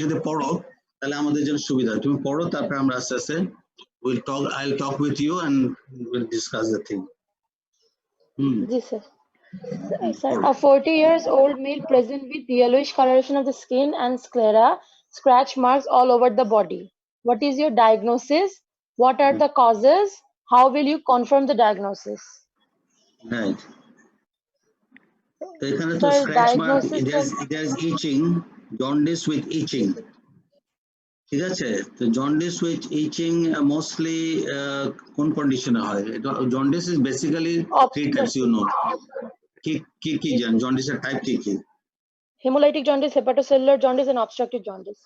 যদি পড়ো তাহলে আমাদের জন্য সুবিধা হয়। তুমি পড়ো, তারপরে আমরা আস্তে আস্তে I'll talk with you and we'll discuss the thing. Yes, sir. Sir, a 40 years old male present with yellowish coloration of the skin and sclera, scratch marks all over the body. What is your diagnosis? What are the causes? How will you confirm the diagnosis? Right. তো এখানে তো Sir, scratch mark, diagnosis, there is itching, jaundice with itching. ঠিক আছে, তো jaundice with etching mostly কোন কন্ডিশনে হয়? Jaundice is basically three types, you know. কি কি জান জন্ডিসের টাইপ কি কি? hemolytic jaundice, hepatocellular jaundice, and obstructive jaundice.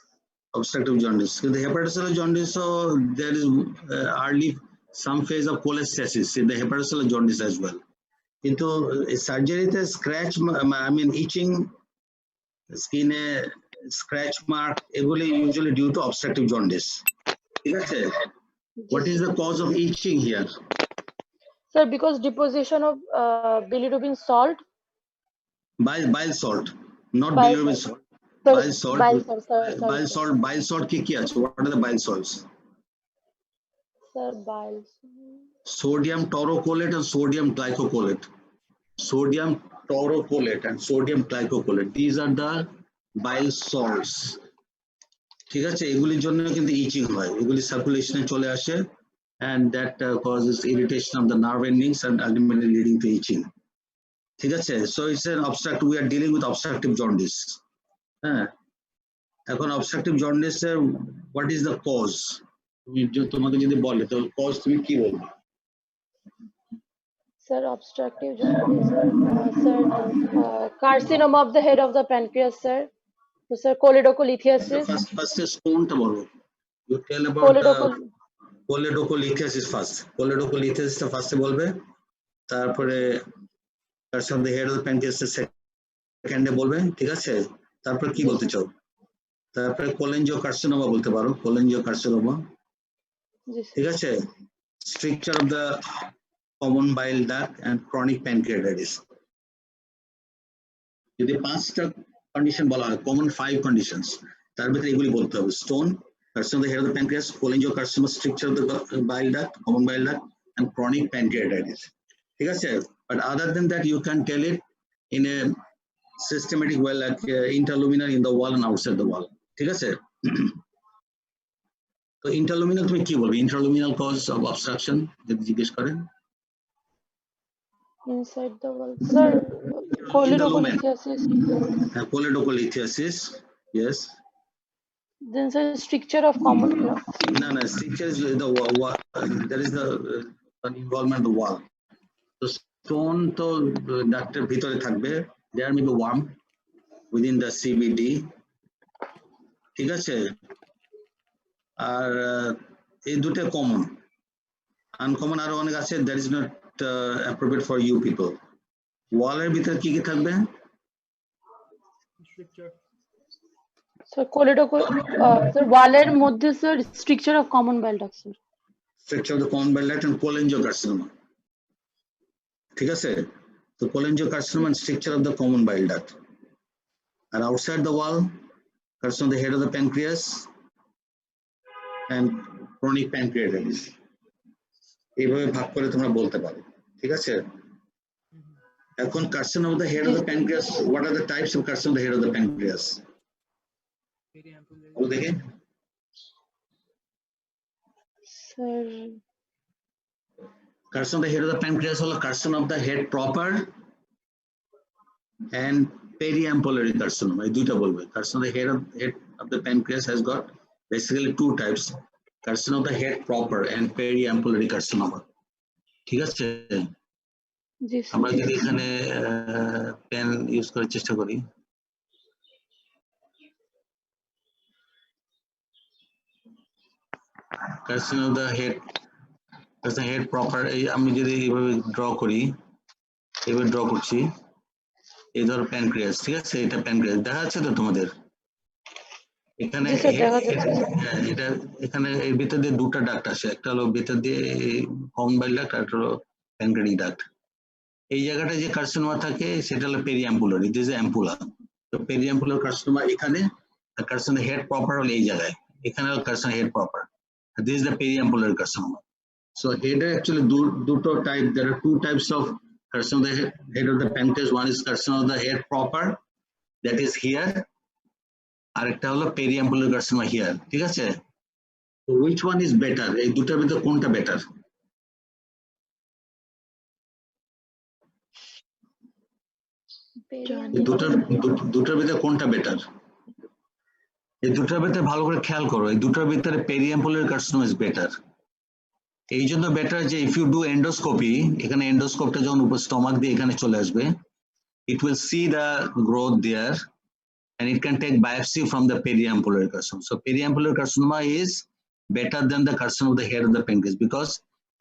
Obstructive jaundice. কিন্তু hepatocellular jaundice, so there is early some phase of cholestasis in the hepatocellular jaundice as well. কিন্তু সার্জারিতে scratch, I mean itching, স্কিনে scratch mark, এগুলি usually due to obstructive jaundice. ঠিক আছে? What is the cause of itching here? Sir, because deposition of bilirubin salt. Bile salt, not Bile bilirubin salt. salt. Bile salt. Bile salt. কি কি আছে? What are the bile salts? Sir, bile. Sodium taurocholate and sodium glycocholate. Sodium taurocholate and sodium glycocholate. These are the bile salts. ঠিক আছে, এগুলির জন্য কিন্তু ইচিং হয়, এগুলি সার্কুলেশনে চলে আসে, and that causes irritation of the nerve endings and ultimately leading to itching. ঠিক আছে, so it's an obstructive, we are dealing with obstructive jaundice. হ্যাঁ, এখন obstructive jaundice এর what is the cause? তোমাকে যদি বলে তো cause তুমি কি বলবে? Sir, obstructive jaundice, sir, carcinoma of the head of the pancreas, sir. So, sir, choledocholithiasis. First stone টা বলো. You tell about choledocholithiasis first. Choledocholithiasis টা ফার্স্টে বলবে, তারপরে carcinoma of the head of the pancreas সেকেন্ডে বলবে, ঠিক আছে? তারপর কি বলতে চাও? তারপরে cholangiocarcinoma বলতে পারো, cholangiocarcinoma, ঠিক আছে? Stricture of the common bile duct and chronic pancreatitis. যদি পাঁচটা কন্ডিশন বলা হয়, common 5 conditions, তার ভিতরে এগুলি বলতে হবে: stone, carcinoma of the head of the pancreas, cholangiocarcinoma, stricture of the bile duct, common bile duct, and chronic pancreatitis. ঠিক আছে? But other than that, you can tell it in a systematic way, like interluminal in the wall and outside the wall. ঠিক আছে? তো interluminal তুমি কি বলবে? Interluminal cause of obstruction যদি জিজ্ঞেস করেন। Inside the wall, sir. Choledocholithiasis. Choledocholithiasis, yes. Then, sir, stricture of common. No, stricture is the wall. There is the involvement of the wall. So stone তো ডাক্টের ভিতরে থাকবে, there may be worm within the CBD. ঠিক আছে? আর এই দুটো common, uncommon আরো অনেক আছে, that is not appropriate for you people. ওয়ালের ভিতরে কি কি থাকবে? Sir, sir, ওয়ালের মধ্যে sir stricture of common bile duct, sir. Stricture of the common bile duct and cholangiocarcinoma. ঠিক আছে? তো cholangiocarcinoma and stricture of the common bile duct. And outside the wall, carcinoma of the head of the pancreas and chronic pancreatitis. এইভাবে ভাগ করে তোমরা বলতে পারো, ঠিক আছে? এখন carcinoma of the head of the pancreas, what are the types of carcinoma of the head of the pancreas? দেখে Sir, carcinoma of the head of the pancreas হলো carcinoma of the head proper and periampullary carcinoma, এই দুইটা বলবে। carcinoma of the head of the pancreas has got basically two types: carcinoma of the head proper and periampullary carcinoma. ঠিক আছে? আমরা যদি এখানে pen use করার চেষ্টা করি, carcinoma of the head proper, এই আমি যদি এইভাবে ড্র করি, এইভাবে ড্র করছি, এই ধরো প্যানক্রিয়াস, ঠিক আছে? এটা প্যানক্রিয়াস দেখা যাচ্ছে তো তোমাদের এখানে? এটা এখানে এর ভিতর দিয়ে দুটো ডাক্ট আসে, একটা হলো ভিতর দিয়ে কমন বাইল ডাক্ট, আর একটা হলো প্যানক্রিয়াটিক ডাক্ট। এই জায়গাটা যে কার্সিনোমা থাকে সেটা হলো পেরিঅ্যাম্পুলারি, দিস ইজ অ্যাম্পুলা। তো পেরিঅ্যাম্পুলার কার্সিনোমা এখানে, the carcinoma head proper হলো এই জায়গায়, এখানে হলো carcinoma head proper. This is the periampullary carcinoma. So head actually দুটো type. There are two types of carcinoma of the head of the pancreas. One is carcinoma of the head proper, that is here. আরেকটা হলো periampullary carcinoma here. ঠিক আছে? So which one is better? এই দুটার ভিতরে কোনটা better? দুটার ভিতরে কোনটা বেটার? এই দুটার ভিতরে ভালো করে খেয়াল করো, এই দুটার ভিতরে periampullary carcinoma is better. এই জন্য বেটার যে if you do endoscopy, এখানে এন্ডোস্কোপটা যখন উপর স্টমাক দিয়ে এখানে চলে আসবে, it will see the growth there and it can take biopsy from the periampullary carcinoma. So periampullary carcinoma is better than the carcinoma of the head of the pancreas, because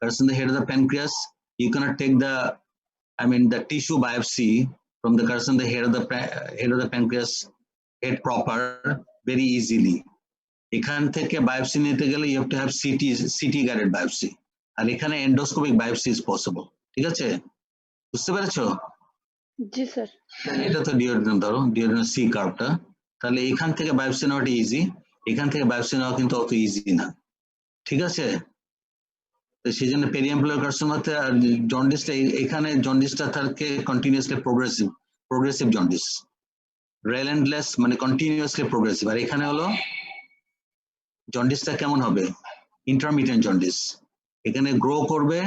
carcinoma of the head of the pancreas, you cannot take the the tissue biopsy from the carcinoma of the head of the pancreas head proper very easily. এখান থেকে biopsy নিতে গেলে you have to have CT guided biopsy, আর এখানে endoscopic biopsy is possible. ঠিক আছে, বুঝতে পেরেছো? জি sir. এটা তো ডিওড্রেনাম, ধরো ডিওড্রেনাম সি কার্ভটা, তাহলে এখান থেকে বায়োপসি নেওয়াটা ইজি, এখান থেকে বায়োপসি নেওয়া কিন্তু অত ইজি না। ঠিক আছে, তো সেই জন্য পেরিয়াম্পুলার কার্সিনোমাতে আর জন্ডিসটা, এখানে জন্ডিসটা থাকে কন্টিনিউয়াসলি প্রোগ্রেসিভ জন্ডিস, রিলেন্টলেস মানে কন্টিনিউয়াসলি প্রোগ্রেসিভ। আর এখানে হলো জন্ডিসটা কেমন হবে? ইন্টারমিটেন্ট জন্ডিস, এখানে গ্রো করবে,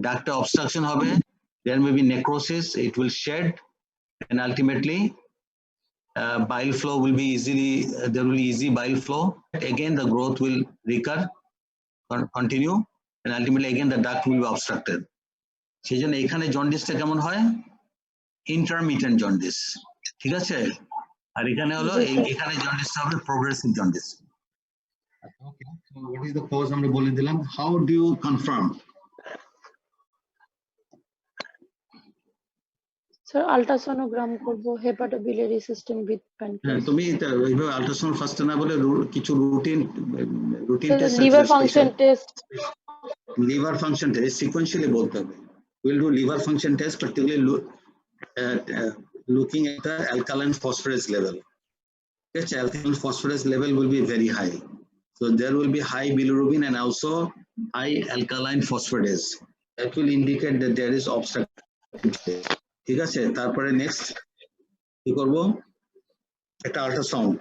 ডাক্টে অবস্ট্রাকশন হবে, there may be necrosis, it will shed, and ultimately bile flow will be there will be easy bile flow. Again the growth will recur, continue, and ultimately again the duct will be obstructed. সেই জন্য এখানে জন্ডিসটা কেমন হয়? Intermittent jaundice. ঠিক আছে, আর এখানে হলো এখানে জন্ডিসটা হবে progressive jaundice. Okay, so what is the cause আমরা বলে দিলাম। How do you confirm? Sir ultrasonogram করব হেপাটোবিলিয়ারি সিস্টেম উইথ প্যানক্রিয়াস। তুমি এইভাবে আল্ট্রাসাউন্ড ফার্স্ট না বলে কিছু routine test, liver function test, liver function test sequentially বলতে হবে। Will do liver function test, particularly looking at the alkaline phosphorus level. Yes, alkaline phosphorus level will be very high, so there will be high bilirubin and also high alkaline phosphatase. That will indicate that there is obstruction. ঠিক আছে, তারপরে next কি করব? একটা ultrasound,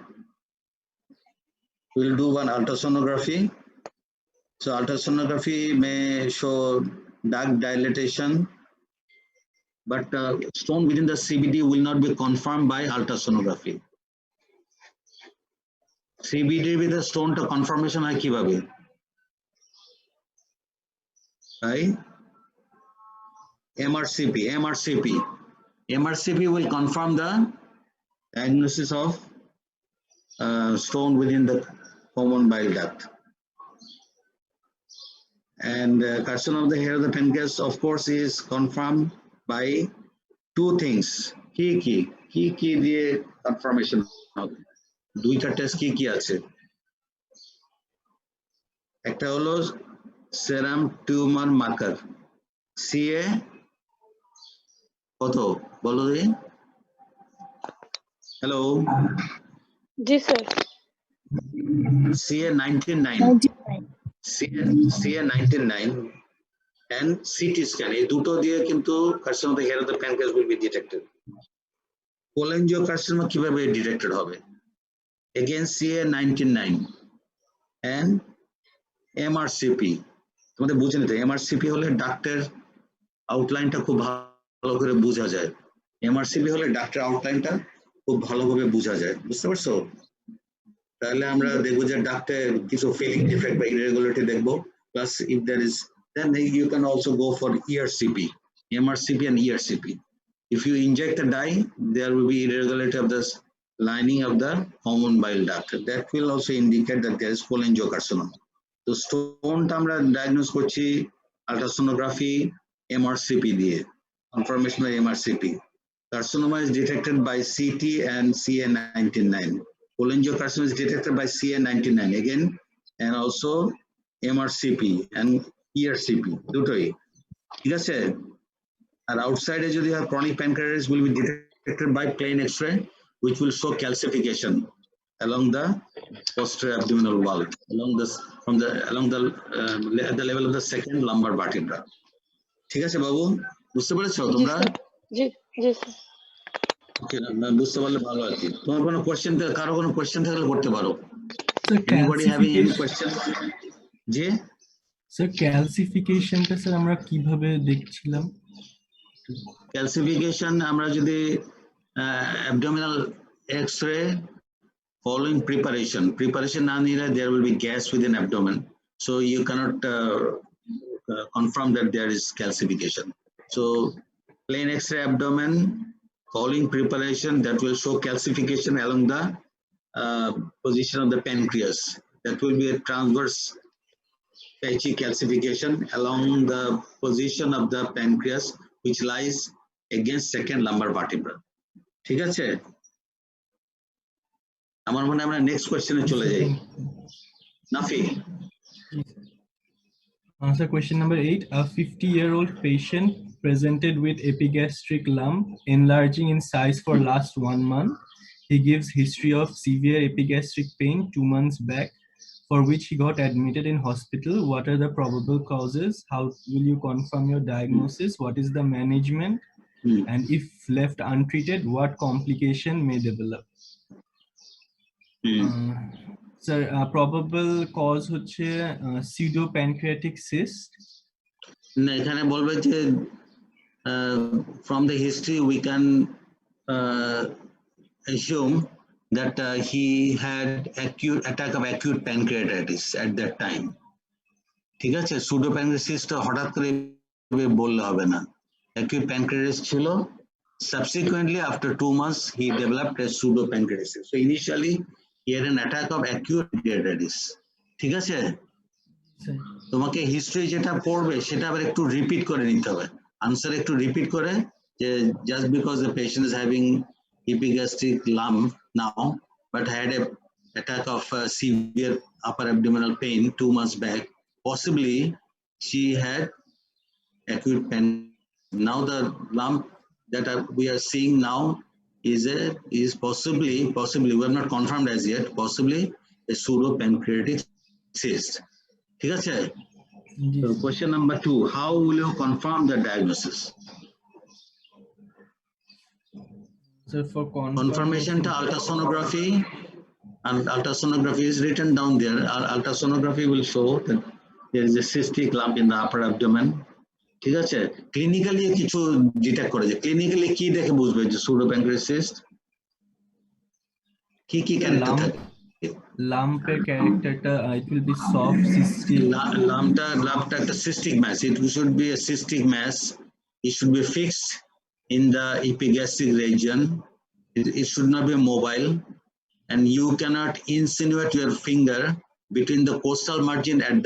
will do one ultrasonography. So ultrasonography may show duct dilatation, but stone within the CBD will not be confirmed by ultrasonography. CBD with a stone to confirmation হয় কিভাবে? Right? MRCP will confirm the diagnosis of stone within the common bile duct. And carcinoma of the head of the pancreas, of course, is confirmed by two things. কি দিয়ে confirmation হবে? দুইটা test কি আছে? একটা হলো সেরাম টিউমার মার্কার, CA কত বলো দেখি? Hello, G sir. CA 99, CA 99 and CT scan, এই দুটো দিয়ে কিন্তু carcinoma of the head of the pancreas will be detected. Cholangiocarcinoma কিভাবে ডিটেক্টেড হবে? Again CA 99 and MRCP। তোমাদের বুঝে নিতে, MRCP হলে ডাক্টের আউটলাইনটা খুব ভালো করে বোঝা যায়। MRCP হলে ডাক্টের আউটলাইনটা খুব ভালোভাবে বোঝা যায়, বুঝতে পারছো? তাহলে আমরা দেখবো যে ডাক্টের কিছু ফিলিং ডিফেক্ট বা ইরেগুলারিটি দেখবো, plus if there is, then you can also go for ERCP, MRCP and ERCP. If you inject a dye, there will be irregularity of the lining of the common bile duct. That will also indicate that there is cholangiocarcinoma. So stone আমরা diagnose করছি ultrasonography, MRCP দিয়ে, confirmation by MRCP. Carcinoma is detected by CT and CA99. Cholangiocarcinoma is detected by CA99 again, and also MRCP and ERCP, দুটোই। ঠিক আছে, আর আউটসাইডে যদি হয় chronic pancreatitis will be detected by plain X-ray, which will show calcification. along the posterior abdominal wall, along the at the level of the second lumbar vertebra. ঠিক আছে বাবু, বুঝতে পেরেছো তোমরা? জি জি স্যার। ওকে, না বুঝতে পারলে ভালো আর কি। তোমার কোনো কোশ্চেন, কারো কোনো কোশ্চেন থাকলে করতে পারো। Anybody having any question? জি স্যার, ক্যালসিফিকেশনটা স্যার আমরা কিভাবে দেখছিলাম? ক্যালসিফিকেশন আমরা যদি abdominal x-ray following preparation na nile, there will be gas within abdomen, so you cannot confirm that there is calcification. So plain x-ray abdomen following preparation, that will show calcification along the position of the pancreas. That will be a transverse patchy calcification along the position of the pancreas which lies against second lumbar vertebra. ঠিক আছে, আমার মনে হয় আমরা next কোশ্চেনে চলে যাই। Nafi. Answer question number 8. A 50-year-old patient presented with epigastric lump enlarging in size for last 1 month. He gives history of severe epigastric pain 2 months back, for which he got admitted in hospital. What are the probable causes? How will you confirm your diagnosis? What is the management? And if left untreated, what complication may develop? Sir, probable cause হচ্ছে pseudopancreatic cyst. না, এখানে বলবে যে from the history we can assume that he had attack of acute pancreatitis at that time. ঠিক আছে, pseudopancreatitis হঠাৎ করে বললে হবে না, acute pancreatitis ছিল, subsequently after 2 months he developed a pseudopancreatitis. So initially he had an attack of acute pancreatitis. ঠিক আছে, তোমাকে হিস্ট্রি যেটা পড়বে সেটা আবার একটু রিপিট করে নিতে হবে, আনসার একটু রিপিট করে, যে just because the patient is having epigastric lump now but had a attack of severe upper abdominal pain 2 months back, possibly she had acute pain. Now the lump that we are seeing now is possibly we have not confirmed as yet, possibly a pseudopancreatic cyst. ঠিক আছে, so question number 2, how will you confirm the diagnosis? So for confirmation to ultrasonography, and ultrasonography is written down there. Ultrasonography will show that there is a cystic lump in the upper abdomen. ঠিক আছে, clinically কিছু detect করে, যে clinically কি দেখে বুঝবে যে pseudopancreatic cyst, কি কি ক্যারেক্টার থাকে? লাম্পের ক্যারেক্টারটা it will be soft cystic. লাম্পটা একটা cystic mass, it should be a cystic mass, it should be fixed in the epigastric region, it should not be mobile, and you cannot insinuate your finger between the costal margin and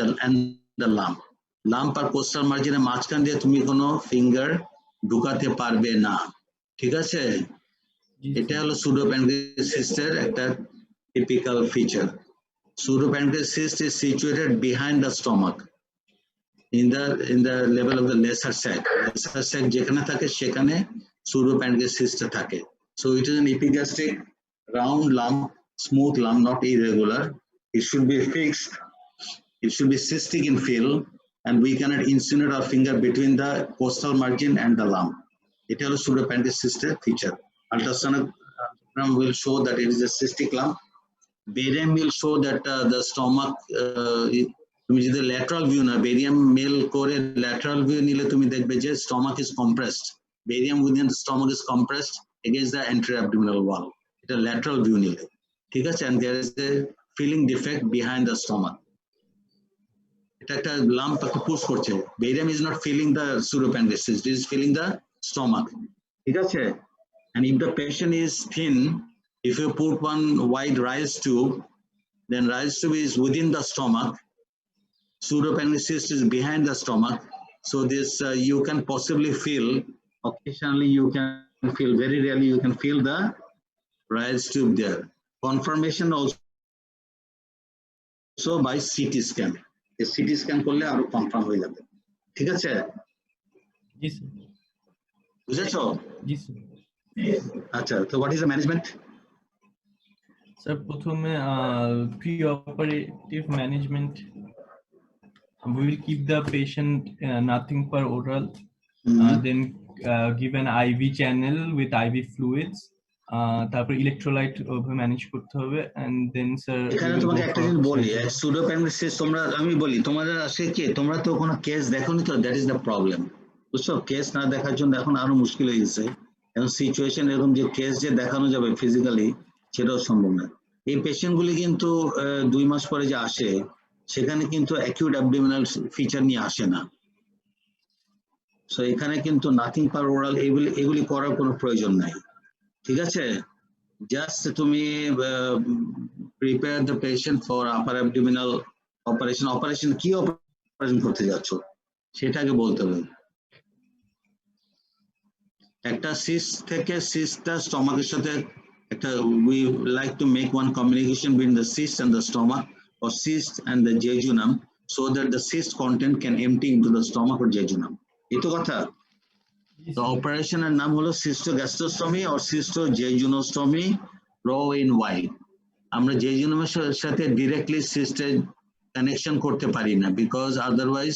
the lump আর coastal মার্জিনের মাঝখান দিয়ে তুমি কোনো finger ঢুকাতে পারবে না। ঠিক আছে, এটা হলো pseudopancreatic cyst এর একটা typical feature. Pseudopancreatic cyst is situated behind the stomach in the level of the lesser sac. Lesser sac যেখানে থাকে সেখানে pseudopancreatic cyst থাকে. So it is an epigastric round lump, smooth lump, not irregular. It should be fixed, it should be cystic in feel, and we cannot insinuate our finger between the costal margin and the lump. It is a pseudopancreatic cyst feature. Ultrasonogram will show that it is a cystic lump. Barium will show that the stomach, তুমি যদি lateral view না, barium mail করে lateral view নিলে তুমি দেখবে যে stomach is compressed. Barium within the stomach is compressed against the anterior abdominal wall. এটা lateral view নিলে, ঠিক আছে, and there is a filling defect behind the stomach. এটা একটা লাম্প পুশ করছে, barium is not filling the pseudopancreatic cyst, it is filling the stomach. ঠিক আছে, and if the patient is thin, if you put one wide Ryle's tube, then Ryle's tube is within the stomach, pseudopancreatic cyst is behind the stomach, so this you can possibly feel, occasionally you can feel, very rarely you can feel the Ryle's tube there. Confirmation also by CT scan. CT scan করলে আরো confirm হয়ে যাবে। ঠিক আছে, জি sir, বুঝেছো? জি sir. আচ্ছা, তো what is the management? Sir প্রথমে pre-operative management, we will keep the patient nothing per oral, then give an IV channel with IV fluids, তারপর electrolyte ম্যানেজ করতে হবে, and then sir এখানে তোমাকে একটা জিনিস বলি, সুডোপ্যানক্রিয়াসিস আমি বলি তোমাদের আসে কি, তোমরা তো কোনো কেস দেখোনি তো, দ্যাট ইজ দ্য প্রবলেম, বুঝছো? কেস না দেখার জন্য এখন আরো মুশকিল হয়ে গেছে, এখন সিচুয়েশন এরকম যে কেস যে দেখানো যাবে ফিজিক্যালি সেটাও সম্ভব না। এই পেশেন্ট গুলি কিন্তু 2 মাস পরে যে আসে সেখানে কিন্তু অ্যাকিউট অ্যাবডোমিনাল ফিচার নিয়ে আসে না। সো এখানে কিন্তু নাথিং পার ওরাল এগুলি করার কোনো প্রয়োজন নাই, ঠিক আছে? জাস্ট তুমি prepare the patient for upper abdominal operation কি অপারেশন করতে যাচ্ছ সেটাকে বলতে হবে। একটা সিস্ট থেকে সিস্টটা স্টমাকের সাথে একটা, we like to make one communication between the cyst and the stomach, or cyst and the jejunum, so that the cyst content can empty into the stomach or jejunum. এই তো কথা। তো অপারেশনের নাম হলো সিস্টোগ্যাস্ট্রোস্টমি or সিস্টোজেজুনোস্টমি, রো en Y. আমরা জেজুনামের সাথে ডিরেক্টলি সিস্টের কানেকশন করতে পারি না, because otherwise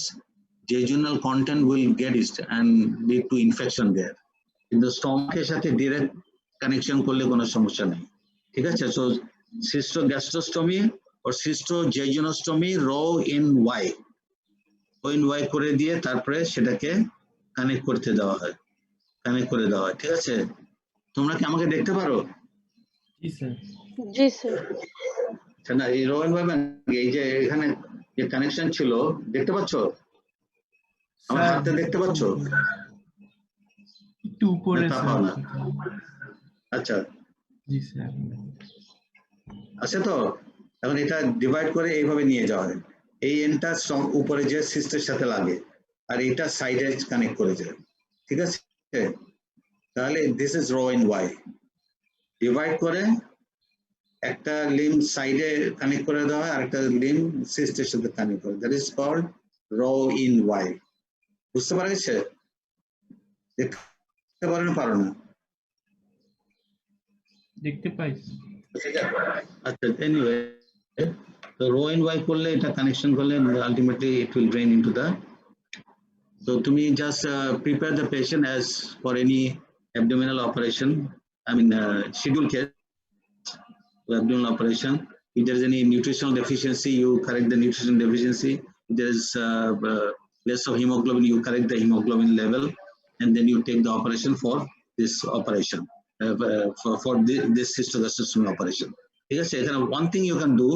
jejunal content will get it and lead to infection there. কিন্তু স্টমাকের সাথে ডিরেক্ট কানেকশন করলে কোনো সমস্যা নেই, ঠিক আছে? সো সিস্টোগ্যাস্ট্রোস্টমি or সিস্টোজেজুনোস্টমি রো ইন ওয়াই করে দিয়ে তারপরে সেটাকে কানেক্ট করতে দেওয়া হয়, ঠিক আছে? তোমরা কি আমাকে দেখতে পারো? জি স্যার। জি স্যার। না, এই রো ইন ওয়াই এই যে এখানে যে কানেকশন ছিল দেখতে পাচ্ছ? আমার হাতে দেখতে পাচ্ছ? একটু উপরে স্যার। আচ্ছা, জি স্যার। আছে তো? এখন এটা ডিভাইড করে এইভাবে নিয়ে যাওয়া হয়, এই এন্ডটা উপরে যে সিস্টের সাথে লাগে আর এটা সাইডে কানেক্ট করে যায়, ঠিক আছে? তাহলে দিস ইজ রো ইন ওয়াই। ডিভাইড করে একটা লিম সাইডে কানেক্ট করে দেওয়া হয় আর একটা লিম সিস্টের সাথে কানেক্ট করে, দ্যাট ইজ কল্ড রো ইন ওয়াই। বুঝতে পারা গেছে? দেখতে পারো না? দেখতে পাই। আচ্ছা, এনিওয়ে, তো রো ইন ওয়াই করলে এটা কানেকশন করলে ultimately it will drain into the, so তুমি just prepare the patient as for any abdominal operation, I mean schedule case abdominal operation. If there is any nutritional deficiency, you correct the nutrition deficiency. If there is less of hemoglobin, you correct the hemoglobin level, and then you take the operation for this operation, for this cystogastroctomy operation. ঠিক আছে? এখানে one thing you can do,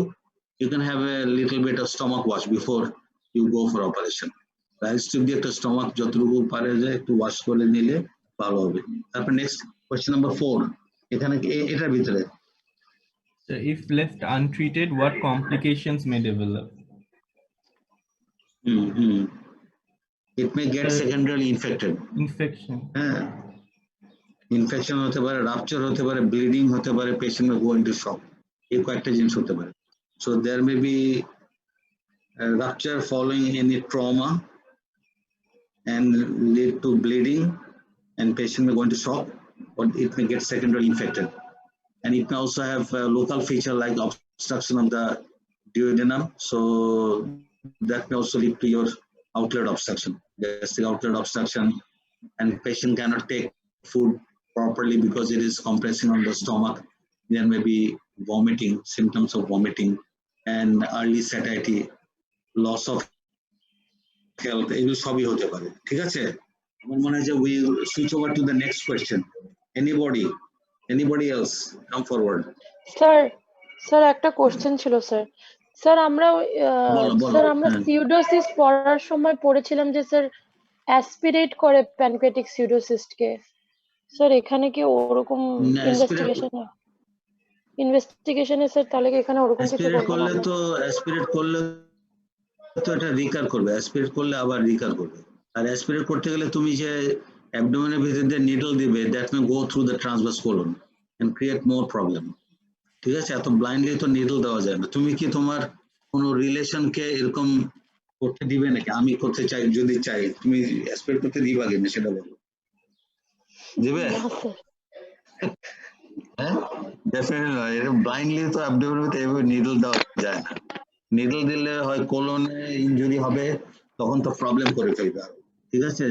you can have a little bit of stomach wash before you go for operation. Rice tube দিয়ে একটা stomach যতটুকু পারে যায় একটু wash করে নিলে ভালো হবে। তারপর নেক্সট কোশ্চেন নাম্বার 4, এখানে এটার ভিতরে So if left untreated, what complications may develop? It may get secondarily infected. Infection. হ্যাঁ, ইনফেকশন হতে পারে, রাপচার হতে পারে, ব্লিডিং হতে পারে, পেশেন্ট মে গো ইনটু শক, এই কয়েকটা জিনিস হতে পারে। So there may be rupture following any trauma and lead to bleeding, and patient may go into shock, or it may get secondarily infected. And it may also have a local feature like obstruction of the duodenum, so that may also lead to your outlet obstruction, gastric outlet obstruction, and patient cannot take food properly because it is compressing on the stomach. There may be vomiting, symptoms of vomiting, and early satiety, loss of health, এগুলো সবই হতে পারে, ঠিক আছে? আমার মনে হয় যে we switch over to the next question. Anybody else come forward? Sir একটা কোশ্চেন ছিল স্যার। স্যার আমরা সিউডোসিস পড়ার সময় পড়েছিলাম যে স্যার অ্যাসপিরেট করে প্যানক্রিয়াটিক সিউডোসিস্টকে। স্যার এখানে কি ওরকম ইনভেস্টিগেশনে স্যার তাহলে কি এখানে ওরকম কিছু করলে তো অ্যাসপিরেট করলে তো এটা রিকার করবে, অ্যাসপিরেট করলে আবার রিকার করবে। আর অ্যাসপিরেট করতে গেলে তুমি যে অ্যাবডোমেনের ভিতর দিয়ে নিডল দিবে, that may go through the transverse colon and create more problem, ঠিক আছে? এত ব্লাইন্ডলি তো নিডল দেওয়া যায় না। তুমি কি তোমার কোনো রিলেশনকে এরকম করতে দিবে নাকি? আমি করতে চাই, যদি চাই তুমি অ্যাসপিরেট করতে দিবা কিনা সেটা বলো। দিবে? ডেফিনেটলি এটা ব্লাইন্ডলি তো অ্যাবডোমেনের ভিতরে এভাবে নিডল দেওয়া যায় না। নিডল দিলে হয় কোলনে ইনজুরি হবে, তখন তো প্রবলেম করে ফেলবে আরো, ঠিক আছে?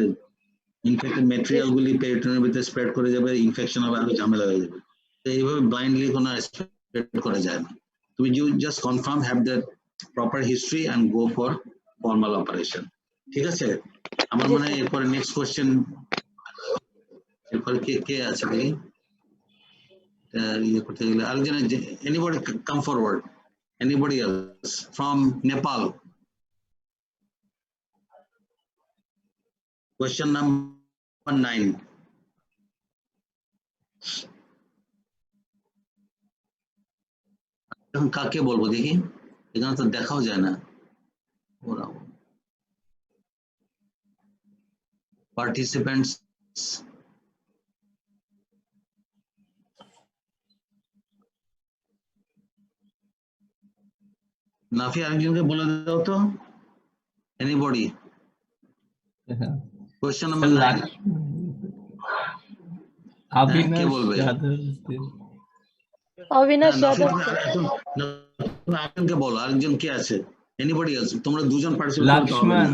ইনফেক্টেড ম্যাটেরিয়াল গুলি পেরিটোনিয়ামের ভিতরে স্প্রেড করে যাবে, ইনফেকশন হবে, আরো ঝামেলা হয়ে যাবে। তো এইভাবে ব্লাইন্ডলি কোনো স্প্রেড করা যায় না। তুমি you just confirm, have the proper history and go for formal operation, ঠিক আছে? আমার মনে হয় এরপরে নেক্সট কোশ্চেন, এরপরে কে কে আছে দেখি ইয়ে করতে গেলে আরেকজন, anybody come forward, anybody else from Nepal? Question number 9। এখন কাকে বলবো দেখি, এখানে তো দেখাও যায় না ওরা পার্টিসিপেন্টস। নাফি আরেকজনকে বলে দাও তো, এনিবডি? কোশ্চেন নাম্বার 9 কে বলবে? অবিনাশ যাদব। আরেকজনকে বলো, আরেকজন কে আছে? Anybody else? তোমরা দুজন পার্টিসিপেট করতে হবে না।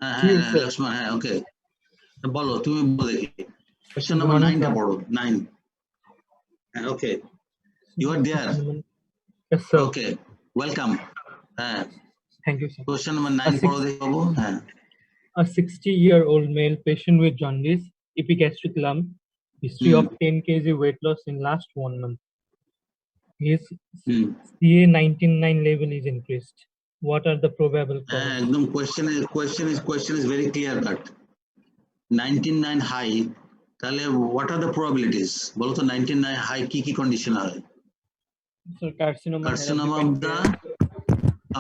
হ্যাঁ হ্যাঁ লক্ষ্মণ, হ্যাঁ ওকে বলো, তুমি বলো দেখি। কোশ্চেন নাম্বার 9 টা পড়ো, 9। হ্যাঁ okay, you are there? Yes, sir. Okay, welcome. হ্যাঁ, Thank you, sir. Question number 9 পড়ো দেখি বাবু। হ্যাঁ। A 60-year-old male patient with jaundice, epigastric lump, history of 10 kg weight loss in last 1 month. His CA-19-9 level is increased. What are the probable causes? একদম question is very clear cut. 19-9 high, তাহলে what are the probabilities? বলো তো 19-9 high কি কি condition হয়? So carcinoma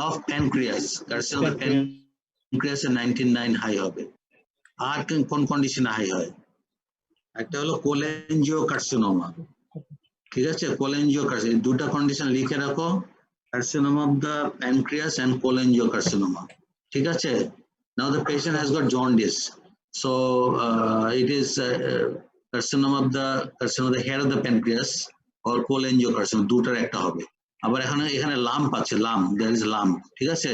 of pancreas, carcinoma of pancreas 19-9 high হবে। আর কোন কন্ডিশনে হাই হয়? একটা হলো কোলেনজিওকার্সিনোমা, ঠিক আছে? কোলেনজিওকার্সিনোমা, দুটো কন্ডিশন লিখে রাখো, carcinoma of the pancreas and cholangiocarcinoma, ঠিক আছে? Now the patient has got jaundice, so it is carcinoma of the head of the pancreas or cholangiocarcinoma, দুটার একটা হবে। আবার এখানে লাম্প আছে, লাম্প, there is lump, ঠিক আছে?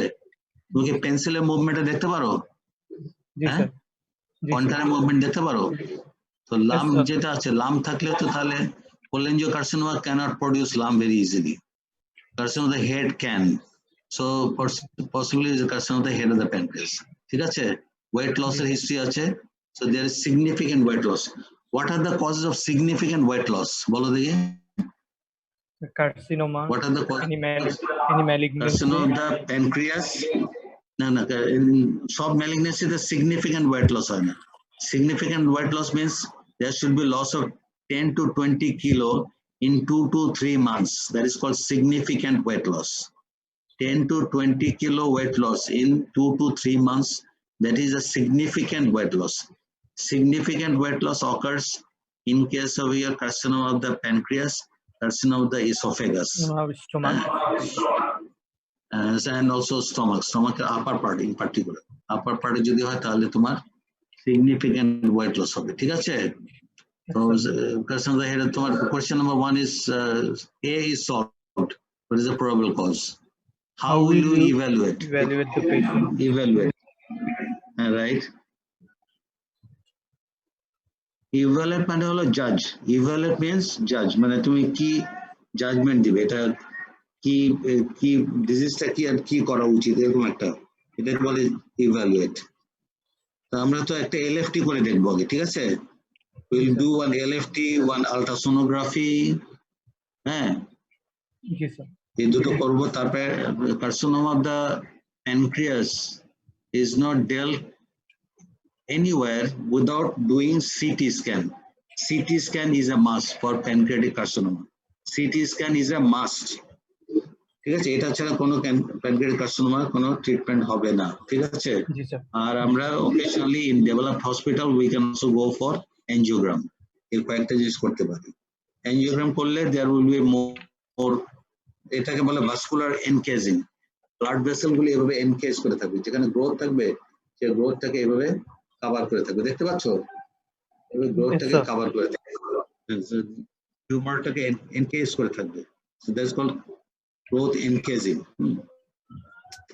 তুমি কি পেন্সিলের মুভমেন্টটা দেখতে পারো? হ্যাঁ, পয়েন্টারের মুভমেন্ট দেখতে পারো? তো লাম্প যেটা আছে, লাম্প থাকলে তো তাহলে cholangiocarcinoma cannot produce lump very easily. Carcinoma of the head can, so possibly is a carcinoma of the head of the pancreas, ঠিক আছে? Weight loss এর history আছে, so there is significant weight loss. What are the causes of significant weight loss? বলো দেখি। Carcinoma. What are the causes? Any malignancy? Carcinoma of the pancreas? No, সব malignancy the significant weight loss হয় না। Significant weight loss means there should be loss of 10 to 20 kilo in 2 to 3 months. That is called significant weight loss. 10 to 20 kilo weight loss in 2 to 3 months. That is a significant weight loss. Significant weight loss occurs in case of your carcinoma of the pancreas, carcinoma of the esophagus, stomach, and also stomach upper part in particular. Upper part যদি হয় তাহলে তোমার significant weight loss হবে, ঠিক আছে? So carcinoma of the head, তোমার question number 1 is A is solved. What is the probable cause? How will you evaluate the patient? Evaluate, right? Evaluate মানে হলো judge. Evaluate means judge, মানে তুমি কি judgement দিবে, এটা কি কি ডিজিজটা কি আর কি করা উচিত, এরকম একটা, এটা বলে evaluate. তো আমরা তো একটা LFT করে দেখবো আগে, ঠিক আছে? We'll do one LFT, one ultrasonography, হ্যাঁ এই দুটো করবো। তারপরে carcinoma of the pancreas is not dealt anywhere without doing CT scan. CT scan is a must for pancreatic carcinoma. CT scan is a must, ঠিক আছে? এটা ছাড়া কোনো pancreatic carcinoma কোনো ট্রিটমেন্ট হবে না, ঠিক আছে? আর আমরা occasionally in developed hospital we can also go for angiogram. এর কয়েকটা জিনিস করতে পারি। angiogram করলে there will be more, এটাকে বলে ভাস্কুলার এনকেজিং। ব্লাড ভেসেল গুলি এভাবে এনকেজ করে থাকবে, যেখানে গ্রোথ থাকবে সেই গ্রোথটাকে এভাবে কভার করে থাকবে, দেখতে পাচ্ছ? এভাবে গ্রোথটাকে কভার করে থাকবে। টিউমারটাকে এনকেজ করে থাকবে, সো দ্যাটস কল্ড গ্রোথ এনকেজিং।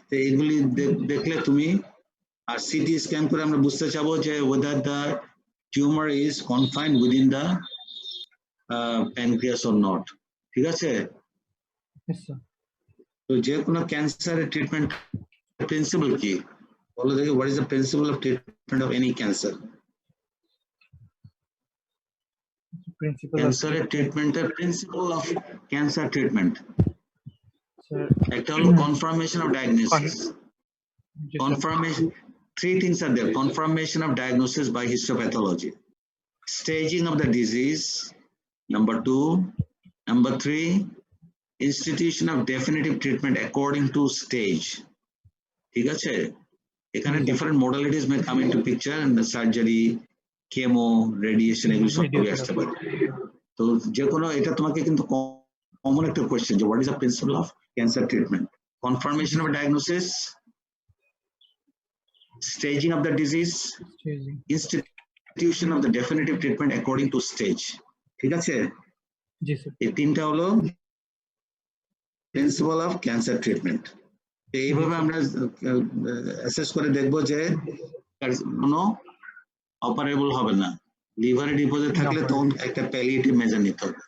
তো এইগুলি দেখলে তুমি, আর সিটি স্ক্যান করে আমরা বুঝতে চাবো যে whether the tumor is confined within the pancreas or not, ঠিক আছে? Yes, sir. তো যে কোনো ক্যান্সারের ট্রিটমেন্ট প্রিন্সিপাল কি বলো দেখি, what is the principal of treatment of any cancer? Principle of ক্যান্সারের ট্রিটমেন্টের principal of cancer treatment sir. একটা হলো confirmation of diagnosis. Yes, sir. Confirmation, three things are there: confirmation of diagnosis by histopathology, staging of the disease, number 2, number 3, institution of definitive treatment according to stage, ঠিক আছে? এখানে different modalities may come into picture, and the surgery, chemo, radiation, এগুলো সব আসতে পারে। তো যে কোনো, এটা তোমাকে কিন্তু কমন একটা কোয়েশ্চেন যে what is the principle of cancer treatment? Confirmation of diagnosis, staging of the disease, Staging. institution of the definitive treatment according to stage, ঠিক আছে? Yes, sir. এই তিনটা হলো প্রিন্সিপাল অফ ক্যান্সার ট্রিটমেন্ট। এইভাবে আমরা assess করে দেখবো যে কোনো অপারেবল হবে না। লিভারে ডিপোজিট থাকলে তখন একটা প্যালিয়েটিভ মেজার নিতে হবে।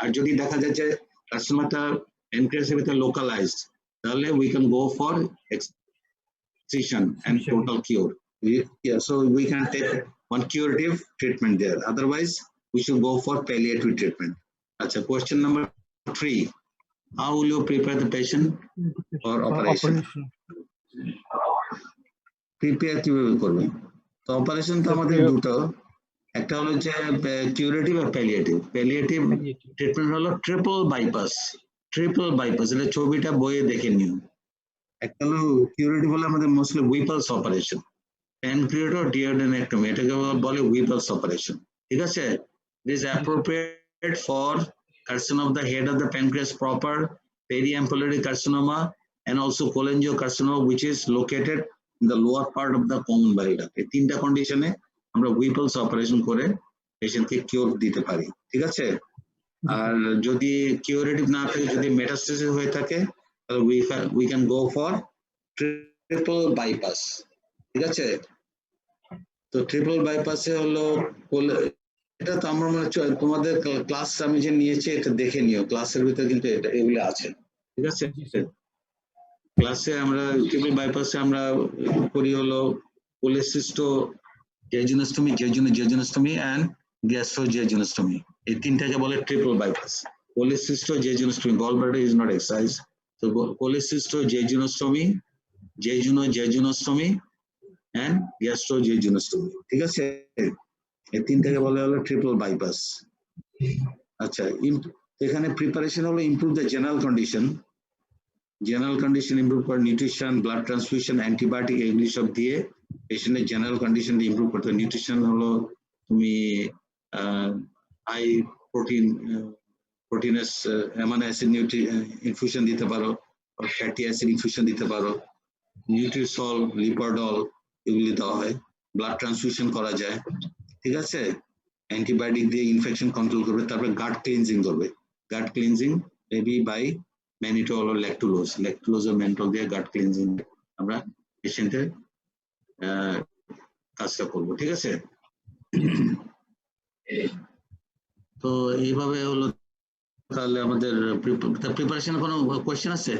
আর যদি দেখা যায় যে কার্সিনোমাটা প্যানক্রিয়াসের ভিতরে লোকালাইজড, তাহলে we can go for excision and total cure. Yeah, so we can take one curative treatment there. Otherwise, we should go for palliative treatment. Acha, question number 3. How will you prepare the patient for operation? Prepare কিভাবে করবে? তো operation তো আমাদের দুটো, একটা হলো যে curative আর palliative. Palliative treatment হলো ট্রিপল বাইপাস। ট্রিপল বাইপাস, এটা ছবিটা বইয়ে দেখে নিও। একটা হলো কিউরেটিভ হলো আমাদের মোস্টলি উইপলস অপারেশন, প্যানক্রিয়াটো ডিওডেনেক্টমি, এটাকে বলে উইপলস অপারেশন, ঠিক আছে? It is appropriate for carcinoma of the head of the pancreas proper, periampullary carcinoma, and also cholangiocarcinoma which is located in the lower part of the common bile duct. এই তিনটা কন্ডিশনে আমরা উইপলস operation করে পেশেন্টকে কিউর দিতে পারি, ঠিক আছে? আর যদি কিউরেটিভ না থাকে, যদি মেটাস্টাসিস হয়ে থাকে, তাহলে we can go for triple bypass, ঠিক আছে? তো ট্রিপল বাইপাসে হলো, এটা তো আমরা তোমাদের ক্লাস আমি যে নিয়েছি এটা দেখে নিও, ক্লাসের ভিতরে কিন্তু এটা এগুলো আছে, ঠিক আছে? ক্লাসে আমরা ট্রিপল বাইপাসে আমরা করি হলো কোলেসিস্টো জেজুনোস্টমি, জেজুনোস্টমি এন্ড গ্যাস্ট্রোজেজুনোস্টমি, এই তিনটাকে বলে triple bypass. Cholecystojejunostomy, gallbladder is not exercise, তো কোলেসিস্টো জেজুনোস্টমি, জেজুনোস্টমি এন্ড গ্যাস্ট্রোজেজুনোস্টমি, ঠিক আছে? এই তিনটাকে বলা হলো ট্রিপল বাইপাস। আচ্ছা, এখানে প্রিপারেশন হলো improve the general condition, improve করে নিউট্রিশন, ব্লাড ট্রান্সফিউশন, অ্যান্টিবায়োটিক, এগুলি সব দিয়ে পেশেন্টের জেনারেল কন্ডিশন ইমপ্রুভ করতে হবে। নিউট্রিশন হলো তুমি হাই প্রোটিনাস অ্যামাইনো অ্যাসিড ইনফিউশন দিতে পারো, ফ্যাটি অ্যাসিড ইনফিউশন দিতে পারো, নিউট্রিসল, লিপারডল এগুলি দেওয়া হয়, ব্লাড ট্রান্সফিউশন করা যায়, ঠিক আছে? অ্যান্টিবায়োটিক দিয়ে ইনফেকশন কন্ট্রোল করবে, তারপরে গাট ক্লিনজিং করবে। Gut cleansing maybe by mannitol ও ল্যাকটুলোজ ও মেন্টল দিয়ে গাট ক্লিনজিং আমরা পেশেন্টের কাজটা করবো, ঠিক আছে? তো এইভাবে হলো তাহলে আমাদের প্রিপারেশন। কোনো কোয়েশ্চেন আছে?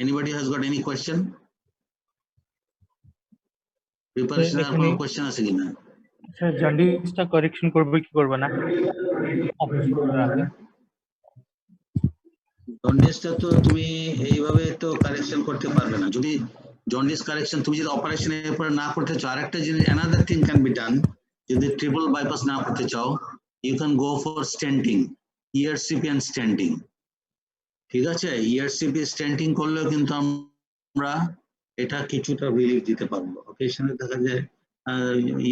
Anybody has got any question? Preparation আর কোনো কোয়েশ্চেন আছে কিনা? স্যার জন্ডিসটা কারেকশন করবে কি করবে না অপারেশন করার আগে? জন্ডিসটা তো তুমি এইভাবে তো কারেকশন করতে পারবে না। যদি জন্ডিস কারেকশন তুমি যদি অপারেশনের পরে না করতে চাও, আরেকটা জিনিস another thing can be done. যদি ট্রিপল বাইপাস না করতে চাও, you can go for stenting, ERCP and stenting, ঠিক আছে? ইআরসিপি স্টেন্টিং করলেও কিন্তু আমরা এটা কিছুটা রিলিফ দিতে পারবো। পেশেন্টের দেখা যায়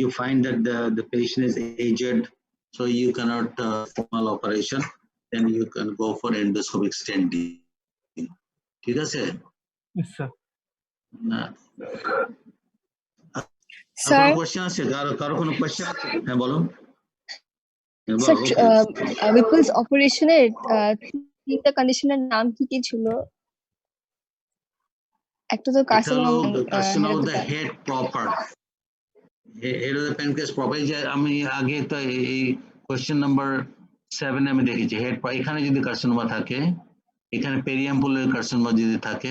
you find that the patient is aged, so you cannot formal operation, then you can go for endoscopic stenting, ঠিক আছে? Yes, sir. স্যার কোশ্চেন আছে? কারো কোনো কোশ্চেন আছে? হ্যাঁ বলো। স্যার বিপুলস অপারেশনের তিনটা কন্ডিশনের নাম কি কি ছিল? একটা তো carcinoma of the head proper, head of the pancreas proper. যে আমি আগে তো এই কোশ্চেন নাম্বার 7 আমি দেখেছি, হেড এখানে যদি কার্সিনোমা থাকে, এখানে পেরিয়াম্বুলার কার্সিনোমা যদি থাকে,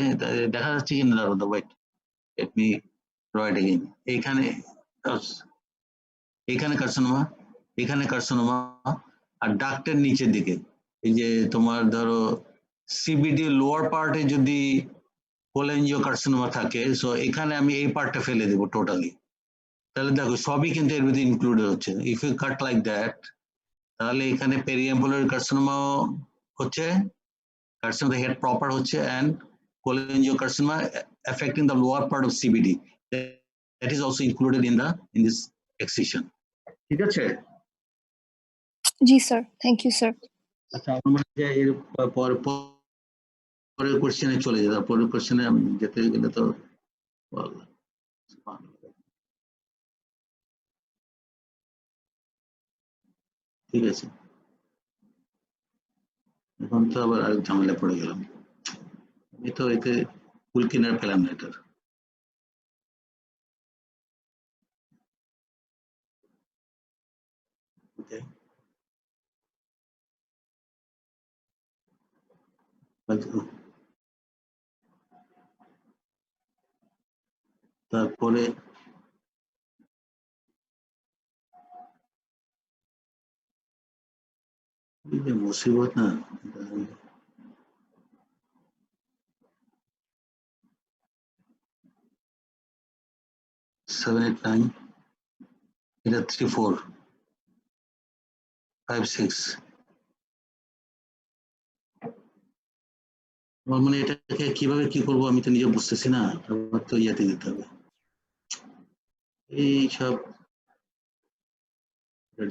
দেখা যাচ্ছে কিনা দাঁড়াতে, wait let me write again. এখানে কার্সিনোমা, এখানে কার্সিনোমা, আর ডাক্টের নিচের দিকে এই যে তোমার ধরো সিবিডি লোয়ার পার্টে যদি কোলেনজিওকার্সিনোমা থাকে, সো এখানে আমি এই পার্টটা ফেলে দেবো টোটালি। তাহলে দেখো সবই কিন্তু এর ভিতরে ইনক্লুডেড হচ্ছে। If you cut like that, তাহলে এখানে পেরিয়াম্বুলার কার্সিনোমা হচ্ছে, কার্সিনোমা হেড প্রপার হচ্ছে, and cholangiocarcinoma affecting the lower part of CBD, that is also included in this excision. ঠিক আছে? জি স্যার, থ্যাংক ইউ স্যার। আচ্ছা, আমরা এর পরের কোশ্চেনে চলে যেতে, পরের কোশ্চেনে যেতে গেলে তো ঠিক আছে। এখন তো আবার আরেক ঝামেলা পড়ে গেলাম, আমি তো এতে ফুল কিনার পেলাম না এটার। Okay. তারপরে মুসিবত না, 7, 8, 9, এটা 3, 4, 5, 6, মানে এটাকে কিভাবে কি করবো আমি তো নিজে বুঝতেছি না, আমার তো ইয়াতে দিতে হবে, এই সব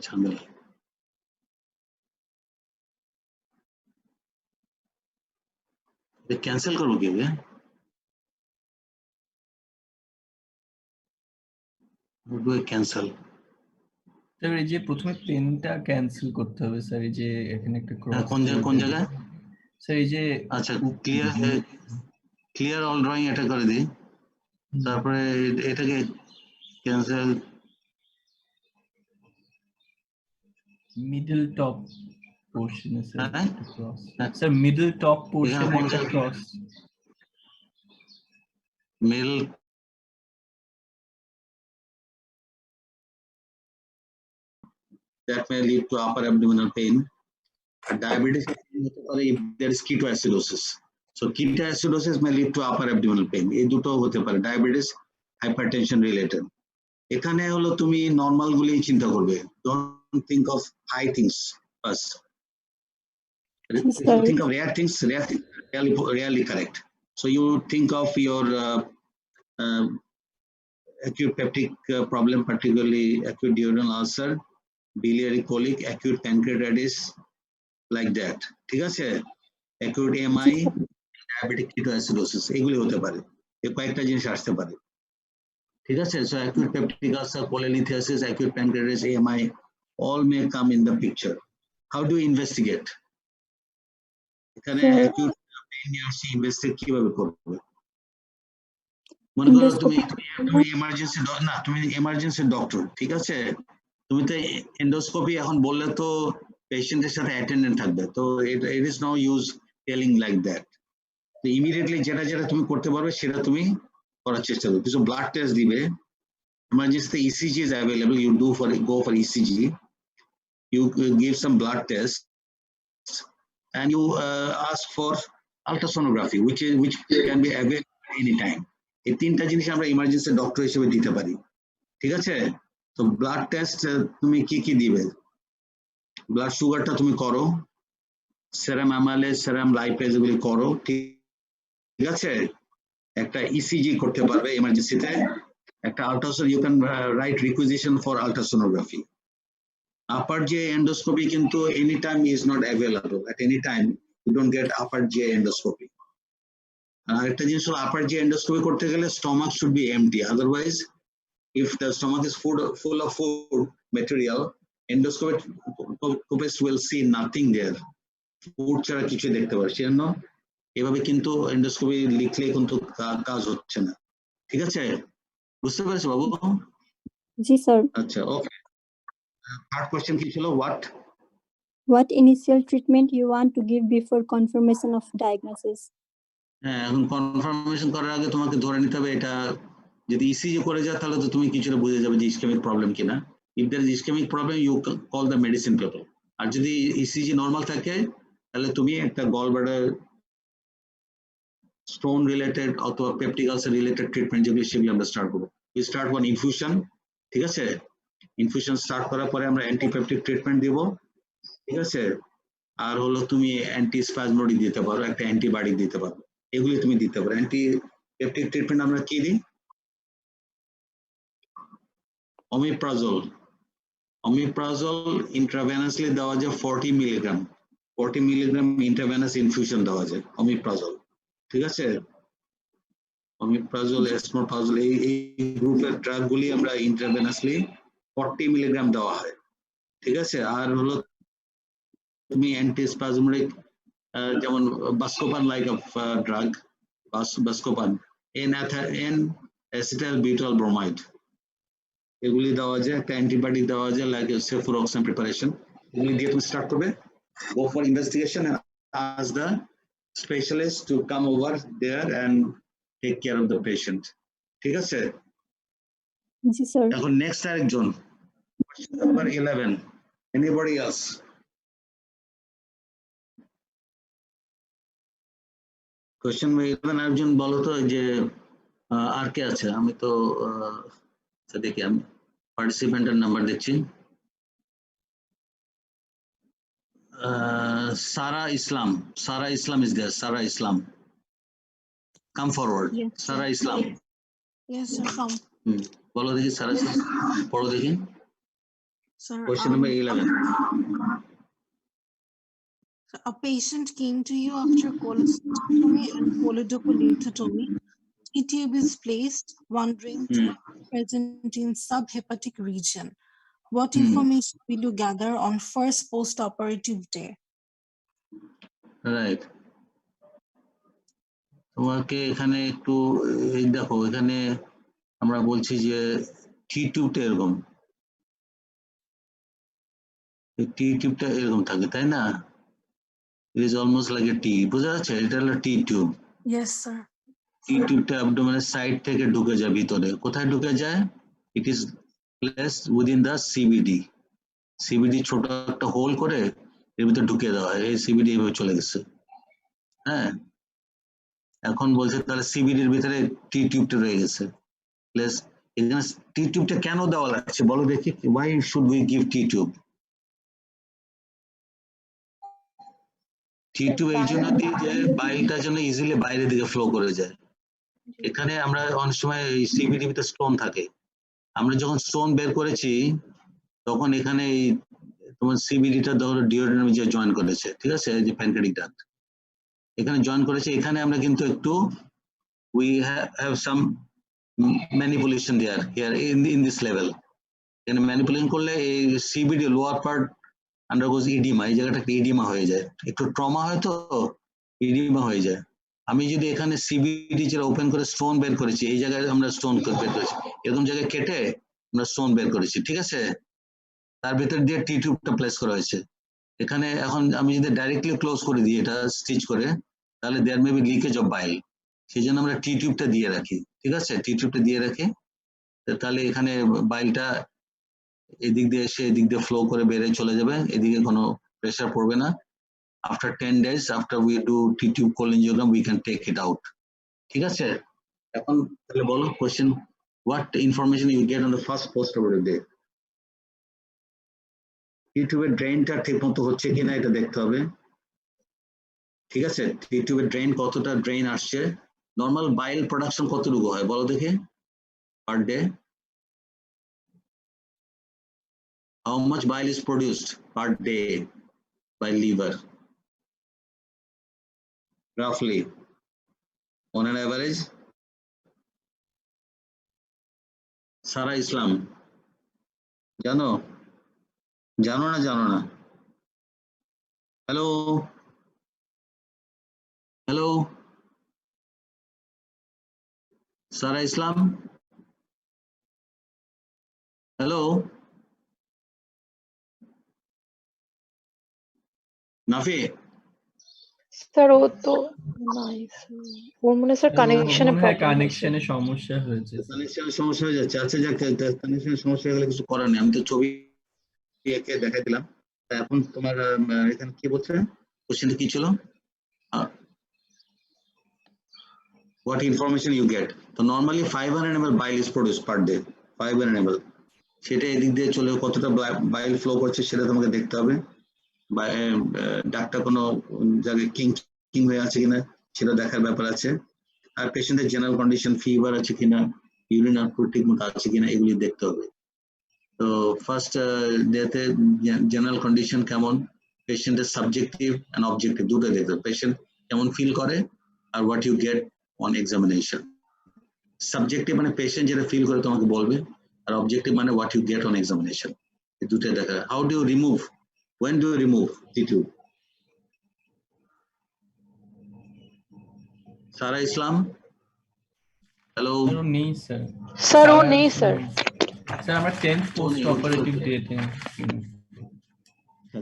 ঝামেলা। ক্যান্সেল করবো কিভাবে? ক্যান্সেল স্যার এই যে প্রথমে পেনটা ক্যান্সেল করতে হবে স্যার, এই যে এখানে একটা ক্রস, কোন জায়গায় স্যার এই যে, আচ্ছা ক্লিয়ার অল ড্রয়িং এটা করে দিই, তারপরে এটাকে ক্যান্সেল মিডল টপ পোর্শনে স্যার একটা ক্রস, স্যার মিডল টপ পোর্শনে একটা cross, middle that may lead to upper abdominal pain. Diabetes if there is ketoacidosis. So ketoacidosis may lead to upper abdominal pain. এই দুটো হতে পারে ডায়াবেটিস হাইপারটেনশন রিলেটেড। এখানে হলো তুমি normal গুলি চিন্তা করবে, don't think of high things first. Think of rare things rarely correct. So you think of your acute peptic problem, particularly acute duodenal ulcer, biliary colic, acute pancreatitis, like that. ঠিক আছে? acute AMI, diabetic ketoacidosis, এগুলি হতে পারে, এই কয়েকটা জিনিস আসতে পারে। ঠিক আছে? So acute peptic ulcer, polylithiasis, acute pancreatitis, AMI, all may come in the picture. How do you investigate? এখানে acute pain আসছে, ইনভেস্টিগেট কিভাবে করবে? মনে করো তুমি এমার্জেন্সি না, তুমি এমার্জেন্সি ডক্টর, ঠিক আছে? তুমি তো এন্ডোস্কোপি এখন বললে তো পেশেন্টের সাথে অ্যাটেন্ডেন্ট থাকবে, তো it is now use telling like that. তো ইমিডিয়েটলি যেটা তুমি করতে পারবে সেটা তুমি করার চেষ্টা করবে। কিছু ব্লাড টেস্ট দিবে, emergency ECG is available, you go for ECG, you give some blood tests, and you ask for ultrasonography, which can be available anytime. এই তিনটা জিনিস আমরা ইমার্জেন্সি ডক্টর হিসেবে দিতে পারি, ঠিক আছে? তো ব্লাড টেস্ট তুমি কি দিবে? ব্লাড সুগারটা তুমি করো, সেরাম অ্যামাইলেজ, সেরাম লাইপেজ এগুলি করো, ঠিক আছে? একটা ইসিজি করতে পারবে ইমার্জেন্সিতে, একটা ultrasound, you can write requisition for ultrasonography. Upper G endoscopy কিন্তু any time is not available, at any time you don't get upper G endoscopy. আর একটা জিনিস হলো, আপার জি এন্ডোস্কোপি করতে গেলে stomach should be empty, otherwise if the stomach is full of food material, endoscopy endoscopist will see nothing there. Food ছাড়া কিছু দেখতে পারে, সেজন্য এভাবে কিন্তু এন্ডোস্কোপি লিখলে কিন্তু কাজ হচ্ছে না। ঠিক আছে, বুঝতে পেরেছো বাবু? জি স্যার। আচ্ছা, ওকে। থার্ড কোশ্চেন কি ছিল? What initial treatment you want to give before confirmation of diagnosis? হ্যাঁ, এখন কনফার্মেশন করার আগে তোমাকে ধরে নিতে হবে এটা যদি ইসিজি করে যায় তাহলে তো তুমি কিছুটা বুঝে যাবে যে ইসকেমিক প্রবলেম কিনা। If there is ischaemic problem you call the medicine people. আর যদি ইসিজি নর্মাল থাকে তাহলে তুমি একটা গলব্লাডার স্টোন রিলেটেড অথবা পেপটিক আলসার রিলেটেড ট্রিটমেন্ট যেগুলো সেগুলো আমরা স্টার্ট করবো। উই স্টার্ট ওয়ান ইনফিউশন, ঠিক আছে? ইনফিউশন স্টার্ট করার পরে আমরা অ্যান্টিপেপটিক ট্রিটমেন্ট দিব, ঠিক আছে? আর হলো তুমি অ্যান্টিস্পাজমোডিক দিতে পারো, একটা অ্যান্টিবায়োটিক দিতে পারো, এগুলি তুমি দিতে পারো। অ্যান্টিপেপটিক ট্রিটমেন্ট আমরা কি দিই? অমিপ্রাজল। অমিপ্রাজল ইন্ট্রাভেনাসলি দেওয়া যায় 40 মিলিগ্রাম, 40 মিলিগ্রাম ইন্ট্রাভেনাস ইনফিউশন দেওয়া যায় অমিপ্রাজল, ঠিক আছে? অমিপ্রাজল, এসমোপ্রাজল এই গ্রুপের ড্রাগগুলি আমরা ইন্ট্রাভেনাসলি 40 মিলিগ্রাম দেওয়া হয়, ঠিক আছে? আর হলো তুমি অ্যান্টিস্পাজমোডিক যেমন Buscopan like of drug, Buscopan, n acetyl butyl bromide, এগুলি দেওয়া যায়। একটা অ্যান্টিবায়োটিক দেওয়া যায় লাইক সেফুরক্সাম প্রিপারেশন, এগুলি দিয়ে তুমি স্টার্ট করবে। Go for investigation and ask the specialist to come over there and take care of the patient, ঠিক আছে? জি স্যার। এখন নেক্সট আরেকজন, question number 11, anybody else? Question number 11 আরেকজন বলো তো, যে আর কে আছে? আমি তো দেখি, আমি পার্টিসিপেন্টের নাম্বার দেখছি। Sarah Islam. Sarah Islam is there. Sarah Islam. Come forward. Yes, Sarah Islam. Yes, sir. Come. বলো দেখি Sarah Islam. পড়ো দেখি। Sir, Question number 11. a patient came to you after cholecystomy and choledochorhexotomy. T-tube is placed, one ring present in subhepatic region. What information will you gather on first post-operative day? Right. তোমাকে এখানে একটু এই দেখো, এখানে আমরা বলছি যে টি টিউবটা এরকম, টি টিউবটা এরকম থাকে, তাই না? It is almost like a T. বুঝা যাচ্ছে? এটা হলো টি টিউব। Yes, sir. টি টিউবটা অ্যাবডোমেনের সাইড থেকে ঢুকে যায় ভিতরে। কোথায় ঢুকে যায়? It is placed within the CBD. CBD ছোট একটা হোল করে এর ভিতরে ঢুকে দেওয়া হয়। এই CBD এভাবে চলে গেছে। হ্যাঁ, এখন বলছে তাহলে সিবিডির ভিতরে টি টিউবটা রয়ে গেছে। প্লাস এখানে টি টিউবটা কেন দেওয়া লাগছে বলো দেখি? Why should we give T tube? T tube এই জন্য দিই যে বাইলটা যেন ইজিলি বাইরের দিকে ফ্লো করে যায়। এখানে আমরা অনেক সময় সিবিডি ভিতরে স্টোন থাকে, আমরা যখন স্টোন বের করেছি তখন এখানে এই তোমার সিবিডিটা ধরো ডিওডেনামে যে জয়েন করেছে, ঠিক আছে? যে প্যানক্রিয়াটিক ডাক্ট এখানে জয়েন করেছে, এখানে আমরা কিন্তু একটু we have some manipulation there here in this level. এখানে ম্যানিপুলেশন করলে এই CBD lower part undergoes oedema, এই জায়গাটা ইডিমা হয়ে যায়, একটু ট্রমা হয় তো ইডিমা হয়ে যায়। আমি যদি এখানে সিবিডি যেটা ওপেন করে স্টোন বের করেছি, এই জায়গায় আমরা স্টোন বের করেছি, এরকম জায়গায় কেটে আমরা স্টোন বের করেছি, ঠিক আছে? তার ভিতর দিয়ে টি টিউবটা প্লেস করা হয়েছে এখানে। এখন আমি যদি ডাইরেক্টলি ক্লোজ করে দিই এটা স্টিচ করে, তাহলে there may be leakage of bile, সেই জন্য আমরা টি টিউবটা দিয়ে রাখি, ঠিক আছে? টি টিউবটা দিয়ে রাখি, তাহলে এখানে বাইলটা এদিক দিয়ে এসে এদিক দিয়ে ফ্লো করে বেড়ে চলে যাবে, এদিকে কোনো প্রেসার পড়বে না। After 10 days after we do T-tube cholecystectomy we can take it out, ঠিক আছে? এখন তাহলে বলো question, what information you get on the first post-operative day? টি-টিউবের ড্রেনটা ঠিক মতো হচ্ছে কিনা এটা দেখতে হবে, ঠিক আছে? টি-টিউবের ড্রেন কতটা ড্রেন আসছে, নর্মাল বাইল প্রোডাকশন কতটুকু হয় বলো দেখে per day? How much bile is produced per day by liver? Roughly, on an average? Sarah Islam, জানো? জানো না? হ্যালো হ্যালো সারা ইসলাম, হ্যালো নাফি, স্যার ও তো নাই স্যার, ওর মনে হয় স্যার কানেকশনে মনে হয় প্রবলেম হয়েছে। কানেকশনে সমস্যা হয়েছে। কানেকশনের সমস্যা হয়ে যাচ্ছে। আচ্ছা যাক, কানেকশনের সমস্যা হয়ে গেলে কিছু করার নেই, আমি তো ছবি এঁকে দেখাই দিলাম। তা এখন তোমার এখানে কি বলছে, কোশ্চেনটা কি ছিল? What information you get? তো normally 500 ml bile is produced per day, 500 ml। সেটা এদিক দিয়ে চলে কতটা বাইল ফ্লো করছে সেটা তোমাকে দেখতে হবে, বা ডাক্তার কোনো জায়গায় কিং হয়ে আছে কিনা সেটা দেখার ব্যাপার আছে। আর পেশেন্টের জেনারেল কন্ডিশন, ফিভার আছে কিনা, ইউরিন আউটপুট ঠিক মতো আছে কিনা, এগুলি দেখতে হবে। তো ফার্স্ট ডেতে জেনারেল কন্ডিশন কেমন, পেশেন্টের সাবজেক্টিভ অ্যান্ড অবজেক্টিভ দুটো দেখতে হবে। পেশেন্ট কেমন ফিল করে আর what you get on examination. Subjective মানে পেশেন্ট যেটা ফিল করে তোমাকে বলবে, আর অবজেক্টিভ মানে what you get on examination, এই দুটো দেখা। How do you remove, when do you remove T-tube? Sara Islam, hello নেই স্যার। স্যার ও নেই স্যার। স্যার আমার 10th পোস্ট অপারেটিভ ডেটে।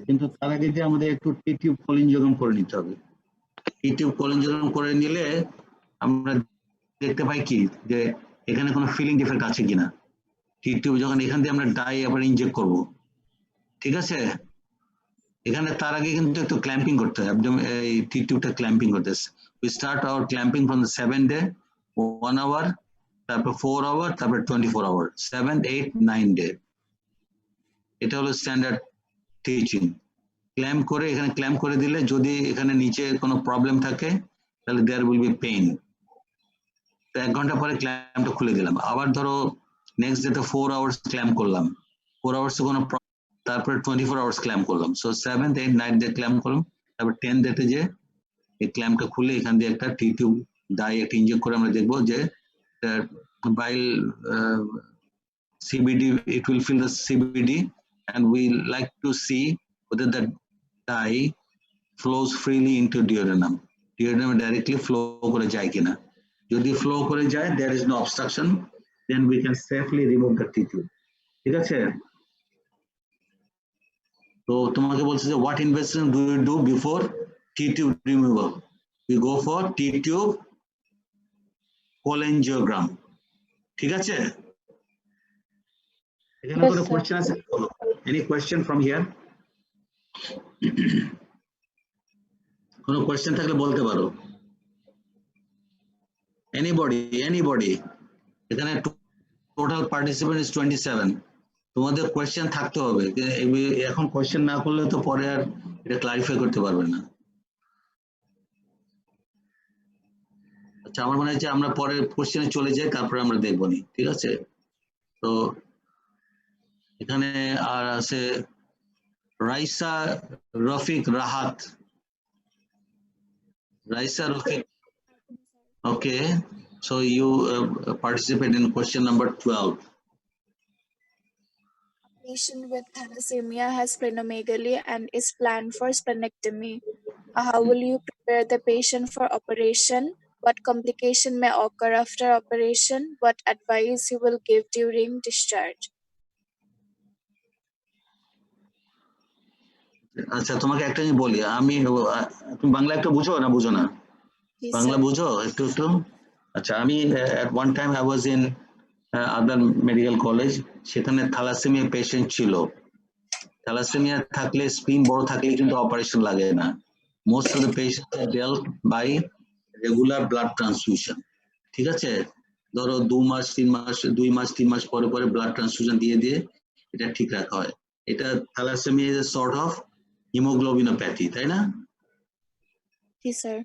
কিন্তু তার আগে যে আমাদের একটু টি-টিউব কোলিনজোগ্রাম করে নিতে হবে। টি-টিউব কোলিনজোগ্রাম করে নিলে আমরা দেখতে পাই কি যে এখানে কোনো ফিলিং ডিফেক্ট আছে কিনা। টি-টিউব যখন এখান দিয়ে আমরা ডাই আবার ইনজেক্ট করব, ঠিক আছে, এখানে তার আগে কিন্তু একটু ক্ল্যাম্পিং করতে হয়, একদম এই টি-টিউবটা ক্ল্যাম্পিং করতে হয়। We start our clamping from the 7th day, 1 hour, তারপর 4 hour, তারপর 24 hour, 7, 8, 9 day। এটা হলো স্ট্যান্ডার্ড টিচিং। ক্ল্যাম্প করে এখানে ক্ল্যাম্প করে দিলে যদি এখানে নিচে কোনো প্রবলেম থাকে তাহলে দেয়ার উইল বি পেইন। তো 1 ঘন্টা পরে ক্ল্যাম্পটা খুলে দিলাম, আবার ধরো নেক্সট ডে তো 4 আওয়ার্স ক্ল্যাম্প করলাম, 4 আওয়ার্স কোনো, তারপরে 24 আওয়ার্স ক্ল্যাম্প করলাম। So 7th, 8th, 9th day clamp করলাম, তারপর 10th ডেতে যে এই ক্ল্যাম্পটা খুলে এখান দিয়ে একটা টি-টিউব ডাই একটা ইনজেক্ট করে আমরা দেখবো যে bile CBD, it will fill the CBD, and we like to see whether the dye flows freely into duodenum, duodenum directly flow করে যায় কিনা। যদি ফ্লো করে যায়, there is no obstruction, then we can safely remove the T-tube, ঠিক আছে। তো তোমাকে বলছে যে what investigation do you do before T-tube removal? We go for T-tube cholangiography, ঠিক আছে। এখানে কোনো কোশ্চেন আছে? Any question from here? কোনো কোশ্চেন থাকলে বলতে পারো। এনিবডি। এখানে টোটাল পার্টিসিপেন্ট ইজ 27। তোমাদের কোশ্চেন থাকতে হবে, এখন কোশ্চেন না করলে তো পরে আর এটা ক্লারিফাই করতে পারবে না। আচ্ছা, আমার মনে হচ্ছে আমরা পরে কোশ্চেনে চলে যাই, তারপরে আমরা দেখবো নি, ঠিক আছে। তো এখানে আর আছে Raisa Rafiq Rahat. Raisa Rafiq. Okay, so you participate in question number 12. A patient with thalassemia has splenomegaly and is planned for splenectomy. How will you prepare the patient for operation? What complication may occur after operation? What advice you will give during discharge? আচ্ছা, তোমাকে একটা জিনিস বলি, আমি তুমি বাংলা একটু বুঝো না বুঝো না? বাংলা বুঝো একটু একটু? আচ্ছা, আমি at one time I was in other medical college, সেখানে থ্যালাসেমিয়া পেশেন্ট ছিল। থ্যালাসেমিয়া থাকলে, স্প্লিন বড় থাকলে কিন্তু অপারেশন লাগে না। Most of the patient are dealt by regular blood transfusion, ঠিক আছে। ধরো 2 মাস 3 মাস 2 মাস 3 মাস পরে পরে ব্লাড ট্রান্সফিউশন দিয়ে দিয়ে এটা ঠিক রাখা হয়। এটা thalassaemia is a sort of haemoglobinopathy, তাই না? Yes, sir.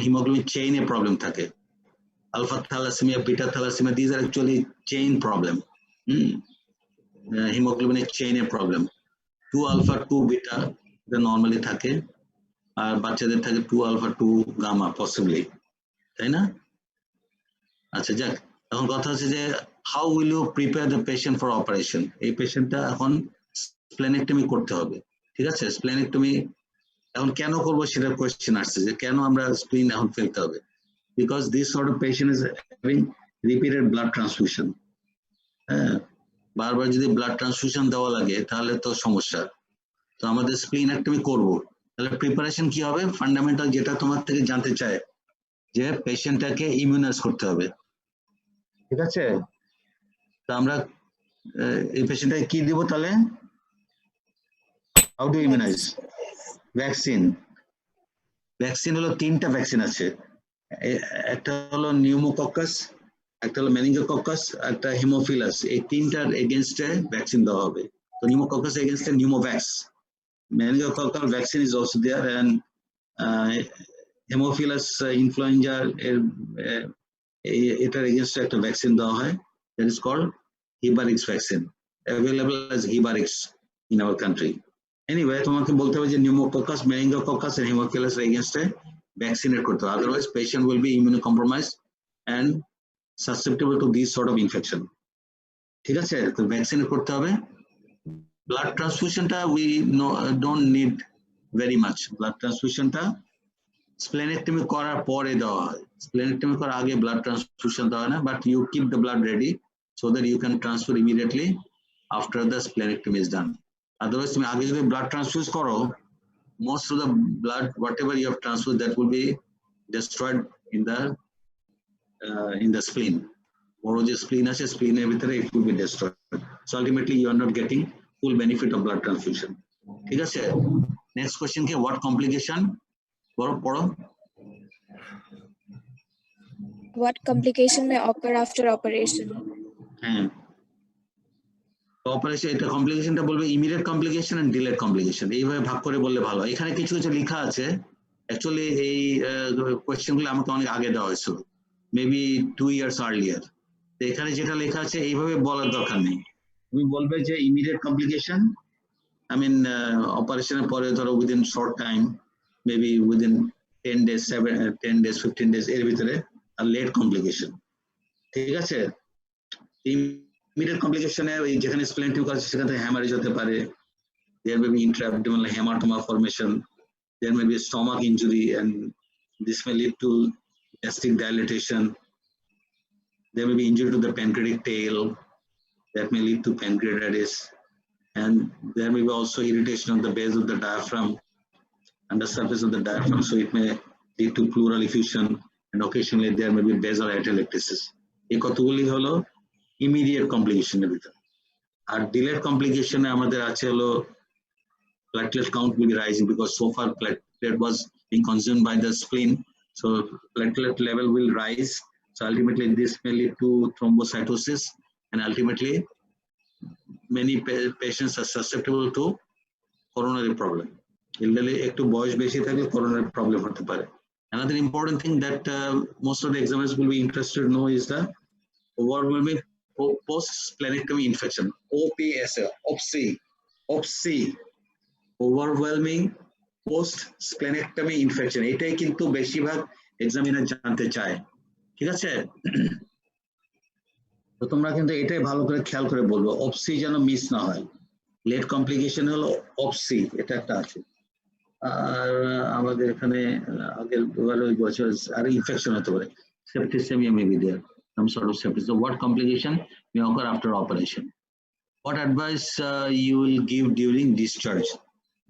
হিমোগ্লোবিন চেইনে প্রবলেম থাকে। Alpha thalassemia, beta thalassemia, these are actually chain problem. Hemoglobin chain problem. 2 alpha 2 beta the normally থাকে, আর বাচ্চাদের থাকে 2 alpha 2 gamma possibly, তাই না? আচ্ছা যাক, এখন কথা হচ্ছে যে how will you prepare the patient for operation? এই পেশেন্টটা এখন স্প্লেনেক্টমি করতে হবে, ঠিক আছে। স্প্লেনেক্টমি এখন কেন করবো সেটা কোয়েশ্চেন আসছে যে কেন আমরা স্প্লিন এখন ফেলতে হবে, because this sort of patient is having repeated blood transfusion. হ্যাঁ, বারবার যদি ব্লাড ট্রান্সফিউশন দেওয়া লাগে তাহলে তো সমস্যা। তো আমাদের স্প্লিনেক্টমি করব, তাহলে প্রিপারেশন কি হবে? ফান্ডামেন্টাল যেটা তোমার থেকে জানতে চায় যে পেশেন্টটাকে ইমিউনাইজ করতে হবে, ঠিক আছে? তো আমরা এই পেশেন্টটাকে কি দিব তাহলে? How to immunise? Vaccine. Vaccine হলো 3টা ভ্যাকসিন আছে, একটা হলো নিউমোকক্কাস, একটা হলো মেনিঙ্গোকক্কাস, একটা হিমোফিলাস। এই 3টার এগেইনস্টে ভ্যাকসিন দেওয়া হবে। তো pneumococcus এগেইনস্টে নিউমোভ্যাক্স, meningococcal vaccine is also there, and hemophilus influenza এটার এগেইনস্টে একটা ভ্যাকসিন দেওয়া হয়, that is called Hebarix vaccine, available as Hebarix in our country. Anyway, তোমাকে বলতে হবে যে pneumococcus, meningococcus and hemophilus এগেইনস্টে ভ্যাকসিনেট করতে হবে, otherwise patient will be immunocompromised and susceptible to these sort of infection. ঠিক আছে, তো ভ্যাকসিনেট করতে হবে। ব্লাড ট্রান্সফিউশনটা we don't need very much. Blood ট্রান্সফিউশনটা স্প্লেনেক্টমি করার পরে দেওয়া হয়, স্প্লেনেক্টমি করার আগে ব্লাড ট্রান্সফিউশন দেওয়া হয় না, but you keep the blood ready so that you can transfer immediately after the splenectomy is done. Otherwise তুমি আগে যদি ব্লাড ট্রান্সফিউজ করো, most of the blood whatever you have transfused that will be destroyed in the spleen. বড় যে স্প্লিন আছে স্প্লিনের ভিতরে it will be destroyed, so ultimately you are not getting full benefit of blood transfusion. ঠিক আছে, next question কি? what complication? পড়ো। What complication may occur after operation? হ্যাঁ, operation, এটা কমপ্লিকেশনটা বলবে immediate complication and delayed complication, এইভাবে ভাগ করে বললে ভালো। এখানে কিছু কিছু লেখা আছে, অ্যাকচুয়ালি এই কোয়েশ্চেনগুলো আমাকে অনেক আগে দেওয়া হয়েছিল, মেবি 2 years earlier। তো এখানে যেটা লেখা আছে এইভাবে বলার দরকার নেই, তুমি বলবে যে ইমিডিয়েট কমপ্লিকেশন, I mean অপারেশনের পরে ধরো within short time, maybe within 10 days 10 days 15 days এর ভিতরে, আর লেট কমপ্লিকেশন। ঠিক আছে, ইমিডিয়েট কমপ্লিকেশনে ওই যেখানে স্প্লেনেক্টমি করা সেখান থেকে হ্যামারেজ হতে পারে, there may be intra-abdominal hematoma formation, there may be a stomach injury and this may lead to gastric dilatation, there may be injury to the pancreatic tail that may lead to pancreatitis, and there may be also irritation on the base of the diaphragm and the surface of the diaphragm, so it may lead to pleural effusion, and occasionally there may be basal atelectasis. এই কতগুলি হলো immediate কমপ্লিকেশনের ভিতরে। আর delayed কমপ্লিকেশনে আমাদের আছে হলো platelet count will be rising because so far platelet was being consumed by the spleen, so platelet level will rise, so ultimately this may lead to thrombocytosis, and ultimately many patients are susceptible to coronary problem. Elderly একটু বয়স বেশি থাকলে coronary problem হতে পারে। Another important thing that most of the examiners will be interested to know is the overwhelming post-splenectomy infection, OPS, OPSI, overwhelming post-splenectomy infection. এটাই কিন্তু বেশিরভাগ examiner জানতে চায়, ঠিক আছে? তো তোমরা কিন্তু এটাই ভালো করে খেয়াল করে বলবো, OPSI যেন মিস না হয়। লেট কমপ্লিকেশন হলো OPSI, এটা একটা আছে। আর আমাদের এখানে আগের বছর আর ইনফেকশন হতে পারে, septicemia may be there, some sort of sepsis. So what complication may occur after operation? What advice you will give during discharge?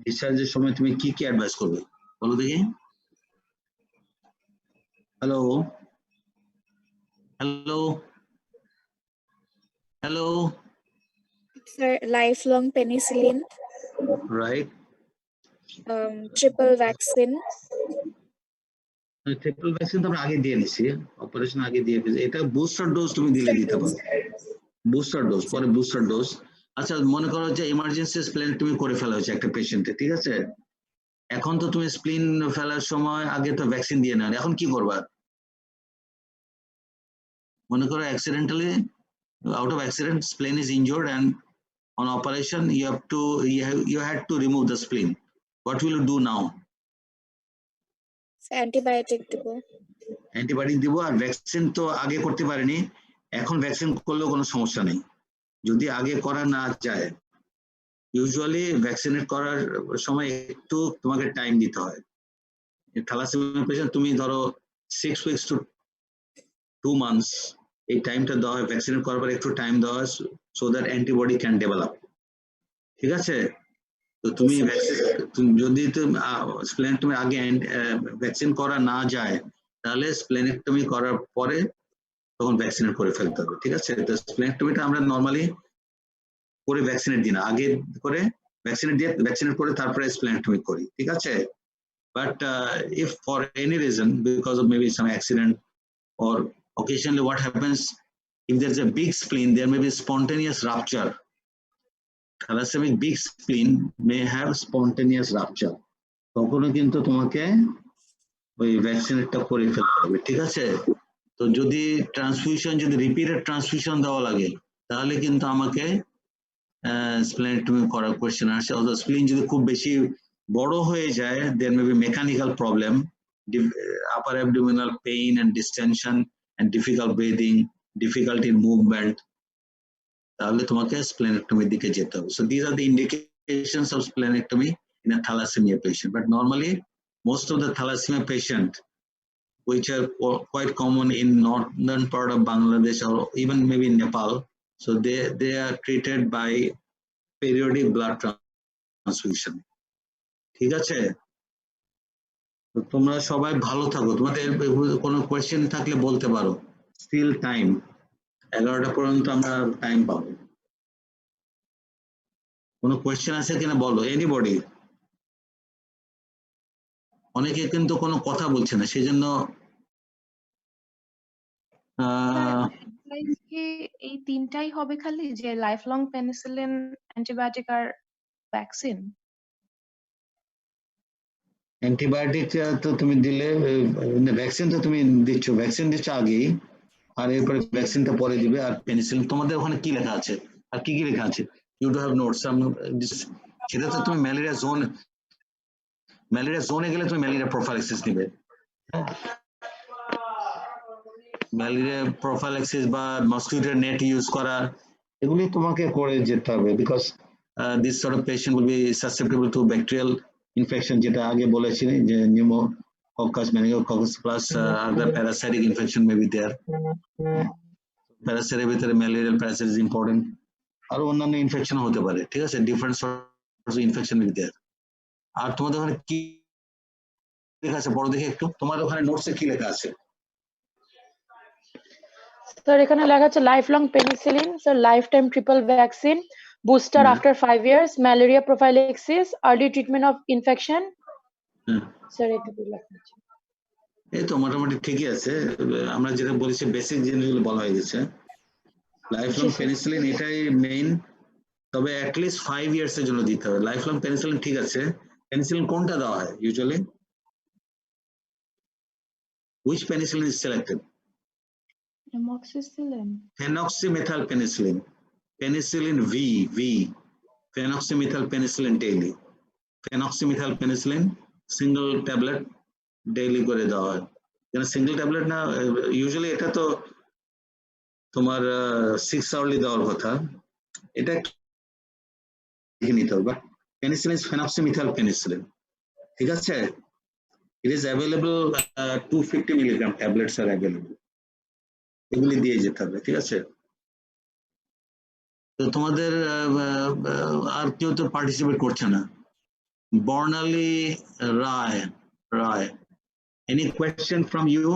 ডিসচার্জের সময় তুমি কি কি অ্যাডভাইস করবে বলো দেখি। Hello hello hello Sir, lifelong penicillin, right, triple vaccine. Triple vaccine তো আমরা আগে দিয়ে নিছি, অপারেশন আগে দিয়ে দিয়েছি। এটা বুস্টার ডোজ তুমি দিলে দিতে পারো, বুস্টার ডোজ, পরে বুস্টার ডোজ। আচ্ছা, মনে করো যে ইমার্জেন্সি স্প্লেনেক্টমি করে ফেলা হয়েছে একটা পেশেন্টে, ঠিক আছে? এখন তো তুমি স্প্লিন ফেলার সময় আগে তো ভ্যাকসিন দিয়ে নেন, এখন কি করবা? মনে করো accidentally, out of accident spleen is injured and on operation you had to remove the spleen. What will you do now? Antibiotic দিব। অ্যান্টিবায়োটিক দিব, আর ভ্যাকসিন তো আগে করতে পারিনি, এখন ভ্যাকসিন করলেও কোনো সমস্যা নেই যদি আগে করা না যায়। ইউজুয়ালি ভ্যাকসিনেট করার সময় একটু তোমাকে টাইম দিতে হয়। থ্যালাসেমিয়া পেশেন্ট তুমি ধরো 6 weeks to 2 months এই টাইমটা দেওয়া হয়, ভ্যাকসিনেট করার পর একটু টাইম দেওয়া হয় so that antibody can develop. ঠিক আছে, তো তুমি যদি স্প্লেনেক্টমি আগে ভ্যাকসিন করা না যায় তাহলে স্প্লেনেক্টমি করার পরে তখন ভ্যাকসিনেট করে ফেলতে হবে। ঠিক আছে, তো স্প্লেনেক্টমিটা আমরা নর্মালি করে ভ্যাকসিনেট দিই না, আগে করে ভ্যাকসিনেট দিয়ে ভ্যাকসিনেট করে তারপরে স্প্লেনেক্টমি করি। ঠিক আছে, but if for any reason because of maybe some accident or occasionally what happens, if there's a big spleen there may be spontaneous rupture. Thalassemic big spleen may have spontaneous rupture, তখনও কিন্তু তোমাকে ওই ভ্যাকসিনেটটা করে ফেলতে হবে। ঠিক আছে, তো যদি ট্রান্সফিউশন, যদি রিপিটেড ট্রান্সফিউশন দেওয়া লাগে তাহলে কিন্তু আমাকে স্প্লেনেক্টমি করার কোয়েশ্চেন আসে। অথবা স্প্লিন যদি খুব বেশি বড় হয়ে যায়, there may be mechanical problem, upper abdominal pain and distension and difficult breathing, difficulty in movement, তাহলে তোমাকে splenectomy দিকে যেতে হবে। So these are the indications of splenectomy in a thalassemia patient. But normally most of the thalassemia patient which are quite common in northern part of Bangladesh or even maybe Nepal, so they are treated by periodic blood transfusion. ঠিক আছে, তো তোমরা সবাই ভালো থাকো। তোমাদের কোনো question থাকলে বলতে পারো, স্টিল টাইম 11টা পর্যন্ত আমরা টাইম পাবো। কোনো কোয়েশ্চেন আছে কিনা বলো, এনিবডি? অনেকে কিন্তু কোনো কথা বলছে না, সেই জন্য এই তিনটাই হবে খালি, যে লাইফ লং পেনিসিলিন, অ্যান্টিবায়োটিক আর ভ্যাকসিন? অ্যান্টিবায়োটিক তো তুমি দিলে, ভ্যাকসিন তো তুমি দিচ্ছ, ভ্যাকসিন দিচ্ছ আগেই, আর এরপরে ভ্যাকসিনটা পরে দিবে। আর পেনিসিলিন তোমাদের ওখানে কি লেখা আছে, আর কি কি লেখা আছে? You do have notes. সেটা তো তুমি ম্যালেরিয়া জোনে গেলে তুমি ম্যালেরিয়া প্রোফাইলাক্সিস নিবে। ম্যালেরিয়া প্রোফাইলাক্সিস বা মসকিউটো নেট ইউজ করা, এগুলি তোমাকে করে যেতে হবে, because this sort of patient will be susceptible to bacterial infection, যেটা আগে বলেছি যে pneumococcus, meningococcus plus other parasitic infection may be there. প্যারাসাইটের ভিতরে ম্যালেরিয়াল প্যারাসাইট ইজ ইম্পর্টেন্ট, আরো অন্যান্য ইনফেকশন হতে পারে। ঠিক আছে, different sorts of infection will there. আর তোমাদের ওখানে কি লেখা আছে বড় দেখে একটু, তোমাদের ওখানে নোটসে কি লেখা আছে? স্যার এখানে লেখা আছে lifelong penicillin, sir lifetime triple vaccine, booster after 5 years, malaria prophylaxis, early treatment of infection. Sir এটুকু লেখা আছে। এই তো মোটামুটি ঠিকই আছে, আমরা যেটা বলেছি বেসিক জিনিসগুলো বলা হয়ে গেছে। লাইফ লং পেনিসিলিন এটাই মেইন, তবে অ্যাটলিস্ট 5 years এর জন্য দিতে হবে লাইফ লং পেনিসিলিন। ঠিক আছে, পেনিসিলিন কোনটা দেওয়া হয় usually? Which penicillin is selected? Amoxicillin. Phenoxymethyl penicillin. Penicillin V. Phenoxymethyl penicillin daily. Phenoxymethyl penicillin single tablet daily করে দেওয়া হয়। কেন সিঙ্গেল ট্যাবলেট না, ইউজুয়ালি এটা তো তোমার 6 hourly দেওয়ার কথা, এটা দেখে নিতে হবে। Penicillin is phenoxymethyl penicillin. ঠিক আছে, it is available, 250 milligram tablets are available, এগুলি দিয়ে যেতে হবে। ঠিক আছে, তো তোমাদের আর কেউ তো পার্টিসিপেট করছে না। বর্ণালী রায়, এনি কোয়েশ্চেন ফ্রম ইউ?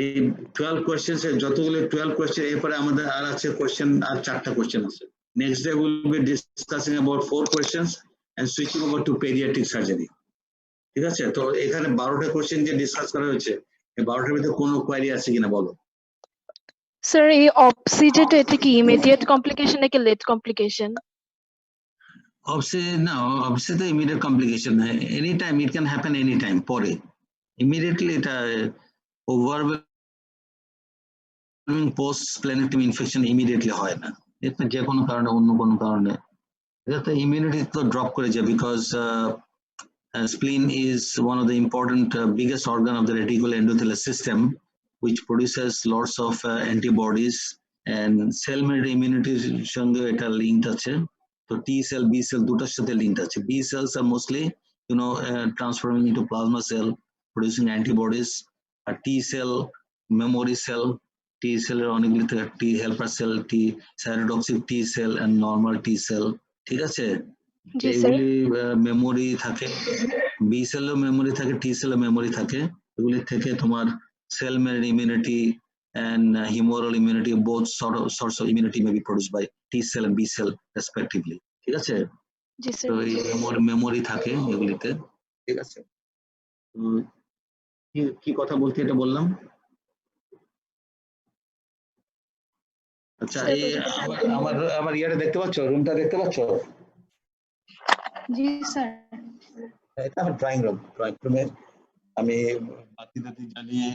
এই 12 কোয়েশ্চেন্স, যতগুলো 12 কোয়েশ্চেন, এরপরে আমাদের আর আছে কোয়েশ্চেন, আর 4টা কোয়েশ্চেন আছে। Next day will be discussing about 4 questions and switching over to paediatric surgery. ঠিক আছে, তো এখানে 12টা কোয়েশ্চেন যে ডিসকাস করা হয়েছে, এই 12টার ভিতরে কোনো কোয়ারি আছে কিনা বলো। স্যার এই অবসিডেড এটা কি ইমিডিয়েট কমপ্লিকেশন নাকি late complication? No, obviously the immediate complication, anytime it can happen anytime, পরে immediately এটা overwhelming post splenectomy infection immediately হয় না, এটা যে কোনো কারণে, অন্য কোনো কারণে এটা ইমিউনিটি তো ড্রপ করে যায়, because spleen is one of the important biggest organ of the reticuloendothelial system which produces lots of antibodies and cell mediated immunity সঙ্গে এটা লিঙ্ক আছে। তো টি সেল বি সেল দুটার সাথে লিঙ্ক আছে। বি সেলস আর mostly transforming into plasma cell producing antibodies, আর T cell memory cell, T সেলের অনেকগুলি থেকে T helper cell, T cytotoxic T cell and normal T cell, ঠিক আছে? এগুলি মেমোরি থাকে, বি সেলও মেমোরি থাকে, টি সেলও মেমোরি থাকে। এগুলি থেকে তোমার cell immunity and humoral immunity, both sorts of immunity may be produced by T cell and B cell respectively, ঠিক আছে? তো এই মেমোরি থাকে এগুলিতে, ঠিক আছে? কি কথা বলতে এটা বললাম? আচ্ছা, এই আমার ইয়ারে দেখতে পাচ্ছ, রুমটা দেখতে পাচ্ছ? জি স্যার। এটা আমার ড্রয়িং রুমে আমি বাতি জ্বালিয়ে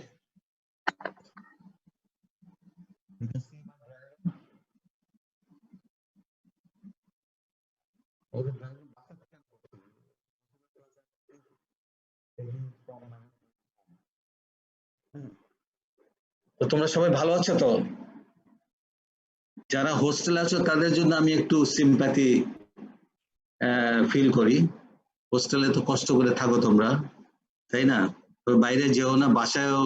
তো তোমরা সবাই ভালো আছো তো? যারা হোস্টেলে আছো তাদের জন্য আমি একটু সিম্প্যাথি ফিল করি। হোস্টেলে তো কষ্ট করে থাকো তোমরা, তাই না? বাইরে যেও না, বাসায়ও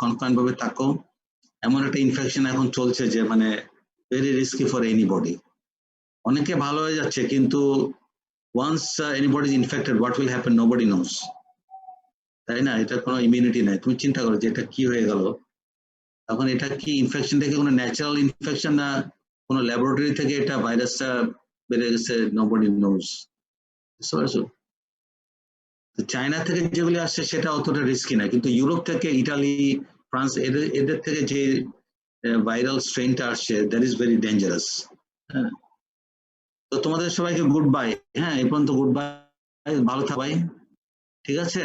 কনফাইন্ড ভাবে থাকো। এমন একটা ইনফেকশন এখন চলছে যে মানে ভেরি রিস্কি ফর এনিবডি। অনেকে ভালো হয়ে যাচ্ছে, কিন্তু once anybody is infected what will happen nobody knows, তাই না? এটা কোনো ইমিউনিটি নাই। তুমি চিন্তা করো যে এটা কি হয়ে গেল, এখন এটা কি ইনফেকশন থেকে কোনো ন্যাচারাল ইনফেকশন না কোনো ল্যাবরেটরি থেকে এটা ভাইরাসটা বেড়ে গেছে, নোবডি নোস। চায়না থেকে যেগুলি আসছে সেটা অতটা রিস্কি না, কিন্তু ইউরোপ থেকে, ইটালি, ফ্রান্স এদের থেকে যে ভাইরাল স্ট্রেনটা আসছে দ্যাট ইজ ভেরি ডেঞ্জারাস। হ্যাঁ, তো তোমাদের সবাইকে গুড বাই। হ্যাঁ, এই পর্যন্ত গুড বাই, ভালো থাকবাই, ঠিক আছে?